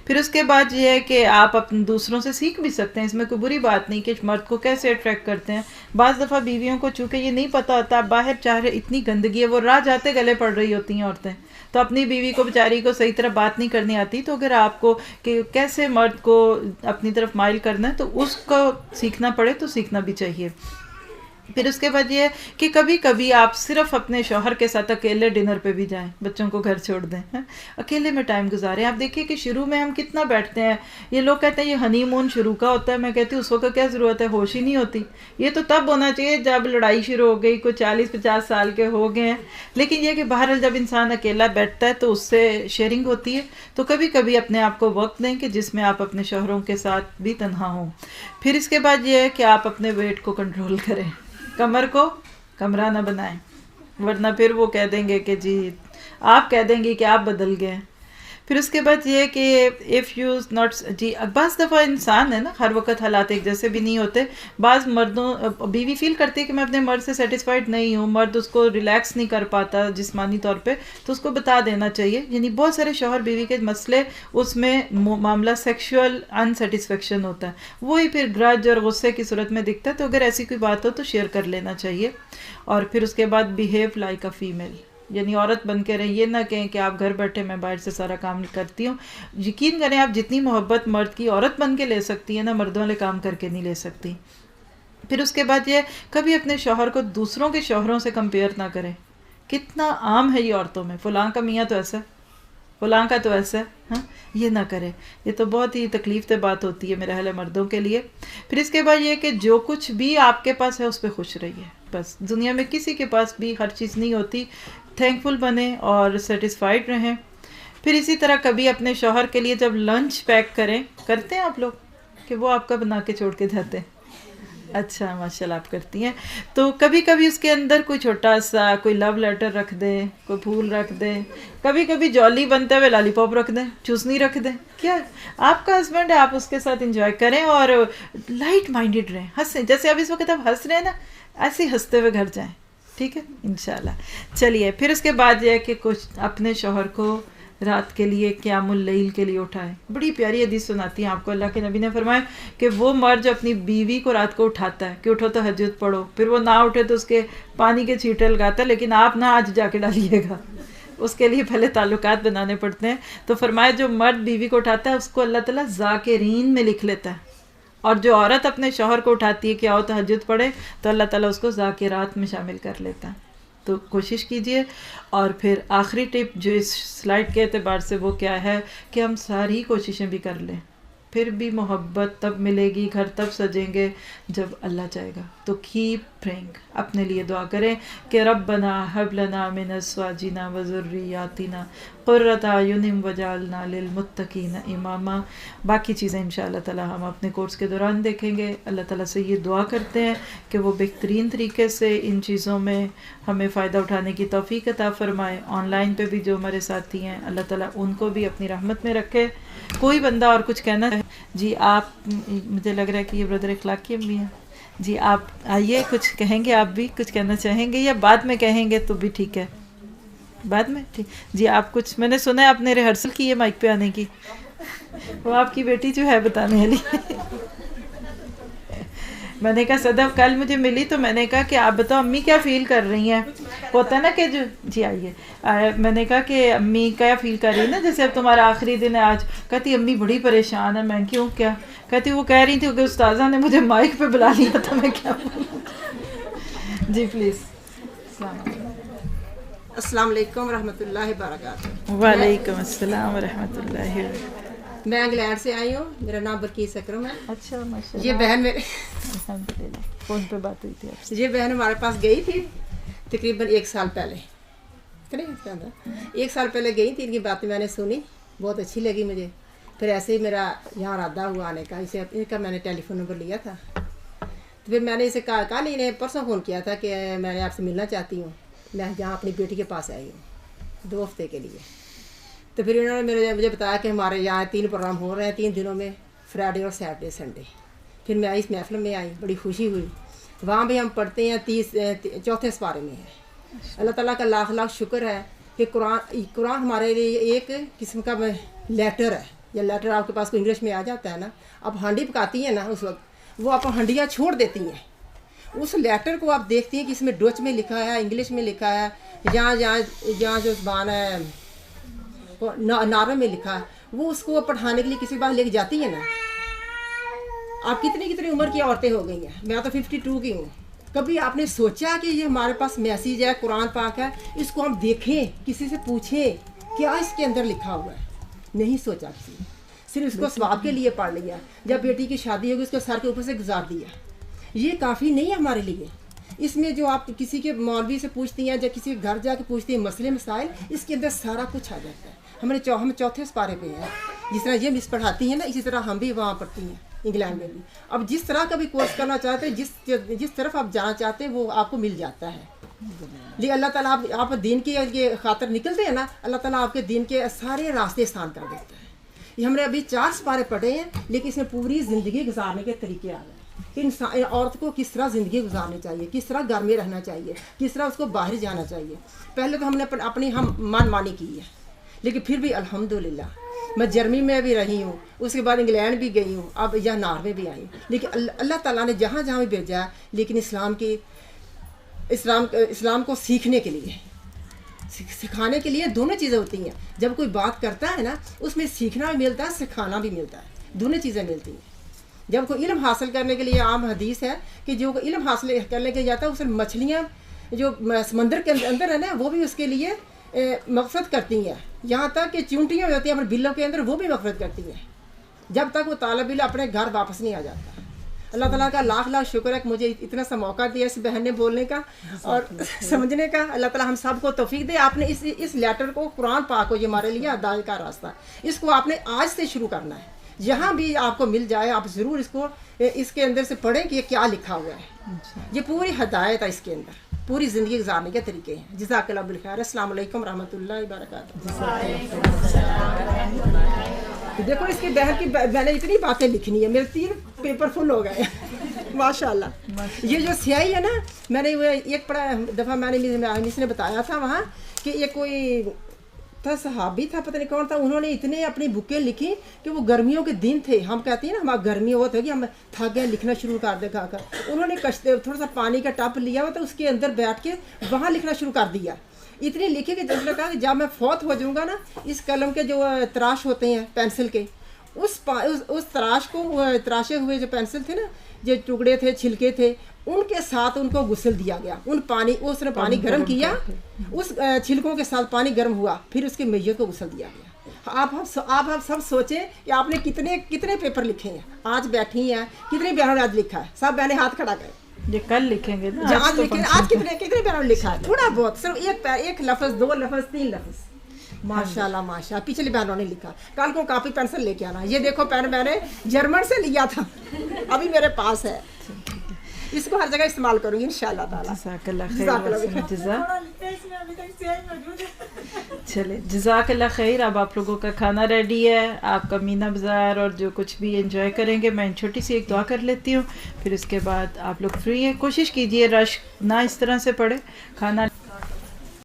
پھر اس کے بعد یہ ہے کہ آپ اپنے دوسروں سے سیکھ بھی سکتے ہیں، اس میں کوئی بری بات نہیں کہ مرد کو کیسے اٹریکٹ کرتے ہیں. بعض دفعہ بیویوں کو چونکہ یہ نہیں پتہ ہوتا، باہر چاہے اتنی گندگی ہے، وہ راہ جاتے گلے پڑ رہی ہوتی ہیں عورتیں، تو اپنی بیوی کو بیچاری کو صحیح طرح بات نہیں کرنی آتی. تو اگر آپ کو کہ کیسے مرد کو اپنی طرف مائل کرنا ہے تو اس کو سیکھنا پڑے تو سیکھنا بھی چاہیے. پھر اس کے بعد یہ ہے کہ کبھی کبھی آپ صرف اپنے شوہر کے ساتھ اکیلے ڈنر پہ بھی جائیں، بچوں کو گھر چھوڑ دیں، اکیلے میں ٹائم گزاریں. آپ دیکھیے کہ شروع میں ہم کتنا بیٹھتے ہیں، یہ لوگ کہتے ہیں یہ ہنی مون شروع کا ہوتا ہے، میں کہتی ہوں اس وقت کیا ضرورت ہے، ہوش ہی نہیں ہوتی. یہ تو تب ہونا چاہیے جب لڑائی شروع ہو گئی، کوئی 40-50 سال کے ہو گئے ہیں. لیکن یہ کہ بہرحال جب انسان اکیلا بیٹھتا ہے تو اس سے شیئرنگ ہوتی ہے. تو کبھی کبھی اپنے آپ کو وقت دیں کہ جس میں آپ اپنے شوہروں کے ساتھ بھی تنہا ہوں. پھر اس کے بعد یہ ہے کہ آپ اپنے ویٹ کو کنٹرول کریں، کمر کو کمرہ نہ بنائیں، ورنہ پھر وہ کہہ دیں گے کہ جی آپ کہہ دیں گے کہ آپ بدل گئے. پھر اس کے بعد یہ کہ اف یو ناٹ جی بعض دفعہ انسان ہے نا ہر وقت حالات ایک جیسے بھی نہیں ہوتے. بعض مردوں بیوی فیل کرتی ہے کہ میں اپنے مرد سے سیٹسفائیڈ نہیں ہوں، مرد اس کو ریلیکس نہیں کر پاتا جسمانی طور پہ، تو اس کو بتا دینا چاہیے. یعنی بہت سارے شوہر بیوی کے مسئلے اس میں معاملہ سیکشول انسیٹسفیکشن ہوتا ہے، وہی پھر گرج اور غصے کی صورت میں دکھتا ہے. تو اگر ایسی کوئی بات ہو تو شیئر کر لینا چاہیے. اور پھر اس کے بعد بیہیو لائک اے فیمیل، یعنی عورت بن کے رہیں. یہ نہ کہیں کہ آپ گھر بیٹھے میں باہر سے سارا کام کرتی ہوں. یقین کریں آپ جتنی محبت مرد کی عورت بن کے لے سکتی ہے نا، مردوں والے کام کر کے نہیں لے سکتی. پھر اس کے بعد یہ کبھی اپنے شوہر کو دوسروں کے شوہروں سے کمپیئر نہ کریں. کتنا عام ہے یہ عورتوں میں، فلاں کا میاں تو ایسا ہے، فلاں کا تو ایسا ہے. ہاں یہ نہ کرے، یہ تو بہت ہی تکلیف دہ بات ہوتی ہے میرے خیال ہے مردوں کے لیے. پھر اس کے بعد یہ کہ جو کچھ بھی آپ کے پاس ہے اس پہ خوش رہیے. بس دنیا میں کسی کے پاس بھی ہر چیز نہیں ہوتی، تھینکفل بنیں اور سیٹسفائیڈ رہیں. پھر اسی طرح کبھی اپنے شوہر کے لیے جب لنچ پیک کرتے ہیں آپ لوگ کہ وہ آپ کا بنا کے چھوڑ کے جاتے ہیں. اچھا ماشاء اللہ آپ کرتی ہیں. تو کبھی کبھی اس کے اندر کوئی چھوٹا سا کوئی لو لیٹر رکھ دیں، کوئی پھول رکھ دیں، کبھی کبھی جولی بنتے ہوئے لالی پاپ رکھ دیں، چوسنی رکھ دیں. کیا آپ کا ہسبینڈ ہے، آپ اس کے ساتھ انجوائے کریں اور لائٹ مائنڈیڈ رہیں، ہنسیں. جیسے اب اس وقت آپ ہنس رہے ہیں نا، ایسے ہی ہنستے ہوئے گھر جائیں. ٹھیک ہے انشاءاللہ. چلیے پھر اس کے بعد یہ ہے کہ کچھ اپنے شوہر کو رات کے لیے قیام اللیل کے لیے اٹھائے. بڑی پیاری حدیث سناتی ہیں آپ کو اللہ کے نبی نے فرمایا کہ وہ مرد جو اپنی بیوی کو رات کو اٹھاتا ہے کہ اٹھو تہجد پڑھو، پھر وہ نہ اٹھے تو اس کے پانی کے چھینٹے لگاتا ہے، لیکن آپ نہ آج جا کے ڈالیے گا، اس کے لیے پہلے تعلقات بنانے پڑتے ہیں. تو فرمایا جو مرد بیوی کو اٹھاتا ہے اس کو اللہ تعالیٰ ذاکرین میں لکھ لیتا ہے، اور جو عورت اپنے شوہر کو اٹھاتی ہے کہ آؤ تہجد پڑھے تو اللہ تعالیٰ اس کو ذاکرات میں شامل کر لیتا ہے. تو کوشش کیجئے. اور پھر آخری ٹپ جو اس سلائڈ کے اعتبار سے وہ کیا ہے کہ ہم ساری کوششیں بھی کر لیں، پھر بھی محبت تب ملے گی، گھر تب سجیں گے جب اللہ چاہے گا. تو کیپ پریئنگ، اپنے لیے دعا کریں کہ ربنا ہب لنا من ازواجنا وذریاتنا قرۃ اعین وجعلنا للمتقین اماما. باقی چیزیں انشاءاللہ تعالی ہم اپنے کورس کے دوران دیکھیں گے. اللہ تعالیٰ سے یہ دعا کرتے ہیں کہ وہ بہترین طریقے سے ان چیزوں میں ہمیں فائدہ اٹھانے کی توفیق عطا فرمائے. آن لائن پہ بھی جو ہمارے ساتھی ہیں اللہ تعالیٰ ان کو بھی اپنی رحمت میں رکھے. کوئی بندہ اور کچھ کہنا ہے؟ جی آپ، مجھے لگ رہا ہے کہ یہ بردر اخلاق کی امی ہیں. جی آپ آئیے، کچھ کہیں گے؟ آپ بھی کچھ کہنا چاہیں گے یا بعد میں کہیں گے تو بھی ٹھیک ہے؟ بعد میں ٹھیک. جی آپ کچھ، میں نے سنا ہے آپ نے ریہرسل کی ہے مائک پہ آنے کی، وہ آپ کی بیٹی جو ہے بتانے والی. میں نے کہا صدف کل مجھے ملی تو میں نے کہا کہ آپ بتاؤ امی کیا فیل کر رہی ہیں. ہوتا ہے نا کہ جو جی آئیے, میں نے کہا کہ امی کیا فیل کر رہی ہے نا, جیسے اب تمہارا آخری دن ہے آج. کہتی امی بڑی پریشان ہے. میں کیوں, کیا؟ کہتی وہ کہہ رہی تھی کہ استاذہ نے مجھے مائک پہ بلا لیا تھا, میں کیا بولوں. جی پلیز. السلام علیکم ورحمۃ اللہ وبرکاتہ. وعلیکم السلام ورحمۃ اللہ وبرکاتہ. میں انگلینڈ سے آئی ہوں, میرا نام بلقیس اکرم ہے. اچھا ماشاء اللہ. یہ بہن میرے الحمدللہ فون پہ بات ہوئی تھی آپ سے. یہ بہن ہمارے پاس گئی تھی تقریباً 1 سال پہلے, 1 سال پہلے گئی تھی. ان کی باتیں میں نے سنی, بہت اچھی لگی مجھے. پھر ایسے ہی میرا یہاں ارادہ ہوا آنے کا. اسے ان کا میں نے ٹیلی فون نمبر لیا تھا, تو پھر میں نے اسے کہا نہیں, نے پرسوں فون کیا تھا کہ میں نے آپ سے ملنا چاہتی ہوں. میں یہاں اپنی بیٹی کے پاس آئی ہوں 2 ہفتے کے لیے. تو پھر انہوں نے مجھے بتایا کہ ہمارے یہاں 3 پروگرام ہو رہے ہیں 3 دنوں میں, فرائیڈے اور سیٹرڈے سنڈے. پھر میں اس محفل میں آئی, بڑی خوشی ہوئی. وہاں بھی ہم پڑھتے ہیں 4 سپارے میں ہے. اللہ تعالیٰ کا لاکھ لاکھ شکر ہے کہ قرآن ہمارے لیے ایک قسم کا لیٹر ہے. یا لیٹر آپ کے پاس کوئی انگلش میں آ جاتا ہے نا, آپ ہانڈی پکاتی ہیں نا اس وقت, وہ آپ ہنڈیاں چھوڑ دیتی ہیں. اس لیٹر کو آپ دیکھتی ہیں کہ اس میں ڈچ میں لکھا ہے, انگلش میں لکھا ہے, جہاں جو زبان ہے نارو میں لکھا ہے, وہ اس کو پڑھانے کے لیے کسی بات لے کے جاتی ہیں نا. آپ کتنی عمر کی عورتیں ہو گئی ہیں, میں تو 52 کی ہوں. کبھی آپ نے سوچا کہ یہ ہمارے پاس میسیج ہے, قرآن پاک ہے, اس کو ہم دیکھیں, کسی سے پوچھیں کیا اس کے اندر لکھا ہوا ہے؟ نہیں سوچا کسی نے, صرف اس کو ثواب کے لیے پڑھ لیا. جب بیٹی کی شادی ہوگی اس کو سر کے اوپر سے گزار دیا. یہ کافی نہیں ہے ہمارے لیے. اس میں جو آپ کسی کے مولوی سے پوچھتی ہیں یا کسی کے گھر جا کے پوچھتی ہیں مسئلے مسائل, اس کے اندر سارا کچھ آ جاتا ہے. ہم 4 سپارے پہ ہیں. جس طرح یہ مس پڑھاتی ہیں نا, اسی طرح ہم بھی وہاں پڑھتی ہیں انگلینڈ میں بھی. اب جس طرح کا بھی کورس کرنا چاہتے ہیں, جس طرف آپ جانا چاہتے ہیں وہ آپ کو مل جاتا ہے. لیکن اللہ تعالیٰ آپ دین کی خاطر نکلتے ہیں نا, اللہ تعالیٰ آپ کے دین کے سارے راستے آسان کر دیتا ہے. یہ ہم نے ابھی 4 سپارے پڑھے ہیں, لیکن اس میں پوری زندگی گزارنے کے طریقے آ گئے کہ انسان عورت کو کس طرح زندگی گزارنی چاہیے, کس طرح گھر میں رہنا چاہیے, کس طرح اس کو باہر جانا چاہیے. پہلے تو ہم نے اپنی من مانی کی ہے, لیکن پھر بھی الحمدللہ میں جرمنی میں بھی رہی ہوں, اس کے بعد انگلینڈ بھی گئی ہوں, اب یہاں ناروے بھی آئی ہوں. لیکن اللہ تعالیٰ نے جہاں بھی بھیجا ہے, لیکن اسلام کو سیکھنے کے لیے, سکھانے کے لیے دونوں چیزیں ہوتی ہیں. جب کوئی بات کرتا ہے نا, اس میں سیکھنا بھی ملتا ہے, سکھانا بھی ملتا ہے, دونوں چیزیں ملتی ہیں. جب کوئی علم حاصل کرنے کے لیے, عام حدیث ہے کہ جو علم حاصل کرنے کے جاتا ہے, اس میں مچھلیاں جو سمندر کے اندر ہے نا, وہ بھی اس کے لیے مغفرت کرتی ہیں. یہاں تک کہ چونٹیاں ہوتی ہیں اپنے بلوں کے اندر, وہ بھی مغفرت کرتی ہیں, جب تک وہ طالب علم اپنے گھر واپس نہیں آ جاتا. اللہ تعالیٰ کا لاکھ لاکھ شکر ہے کہ مجھے اتنا سا موقع دیا اس بہن نے بولنے کا اور سمجھنے کا. اللہ تعالیٰ ہم سب کو توفیق دے. آپ نے اس لیٹر کو, قرآن پاک کو, یہ ہمارے لیے ہدایت کا راستہ ہے, اس کو آپ نے آج سے شروع کرنا ہے. جہاں بھی آپ کو مل جائے آپ ضرور اس کے اندر سے پڑھیں کہ یہ کیا لکھا ہوا ہے. یہ پوری ہدایت ہے, اس کے اندر پوری زندگی گزارنے کے طریقے ہیں. جزاک اللہ بالخیر. السلام علیکم ورحمۃ اللہ وبرکاتہ. دیکھو اس کی بہن کی, میں نے اتنی باتیں لکھنی ہے, میرے 3 پیپر فل ہو گئے ماشاء اللہ. یہ جو سیاہی ہے نا, میں نے ایک دفعہ میں نے بتایا تھا وہاں کہ یہ کوئی تھا, صحابی تھا, پتہ نہیں کون تھا, انہوں نے اتنے اپنی بکیں لکھی کہ وہ گرمیوں کے دن تھے. ہم کہتے ہیں نا ہمارا گرمی ہوتا ہے کہ ہم تھک گئے, لکھنا شروع کر دے کھا کر. انہوں نے تھوڑا سا پانی کا ٹپ لیا ہوا تھا, اس کے اندر بیٹھ کے وہاں لکھنا شروع کر دیا. اتنی لکھی کہ جس نے کہا کہ جب میں فوت ہو جاؤں گا نا, اس قلم کے جو تراش ہوتے ہیں پینسل کے, اس تراش کو, تراشے ہوئے جو پینسل تھے نا, جو ٹکڑے تھے, چھلکے تھے, ان کے ساتھ ان کو غسل دیا گیا. اس نے پانی گرم کیا, اس چھلکوں کے ساتھ پانی گرم ہوا, پھر اس کی میت کو غسل دیا گیا. آپ سب سوچیں کہ آپ نے کتنے پیپر لکھے ہیں. آج بیٹھی ہیں, کتنے بہنوں نے آج لکھا ہے, سب بہنیں ہاتھ کھڑا کریں. یہ کل لکھیں گے نا, آج کتنے بہنوں نے لکھا ہے, تھوڑا بہت, صرف ایک لفظ, 2 لفظ, 3 لفظ. ماشاء اللہ ماشاء اللہ. پچھلی بہنوں نے لکھا. کل کو کاپی پینسل لے کے آنا. یہ دیکھو پین میں نے جرمن سے لیا تھا, ابھی میرے پاس ہے, اس کو ہر جگہ استعمال کروں گی انشاءاللہ تعالیٰ. جزاک اللہ خیر. چلے جزاک اللہ خیر. اب آپ لوگوں کا کھانا ریڈی ہے, آپ کا مینا بازار اور جو کچھ بھی انجوائے کریں گے. میں چھوٹی سی ایک دعا کر لیتی ہوں, پھر اس کے بعد آپ لوگ فری ہیں. کوشش کیجئے رش نہ اس طرح سے پڑے, کھانا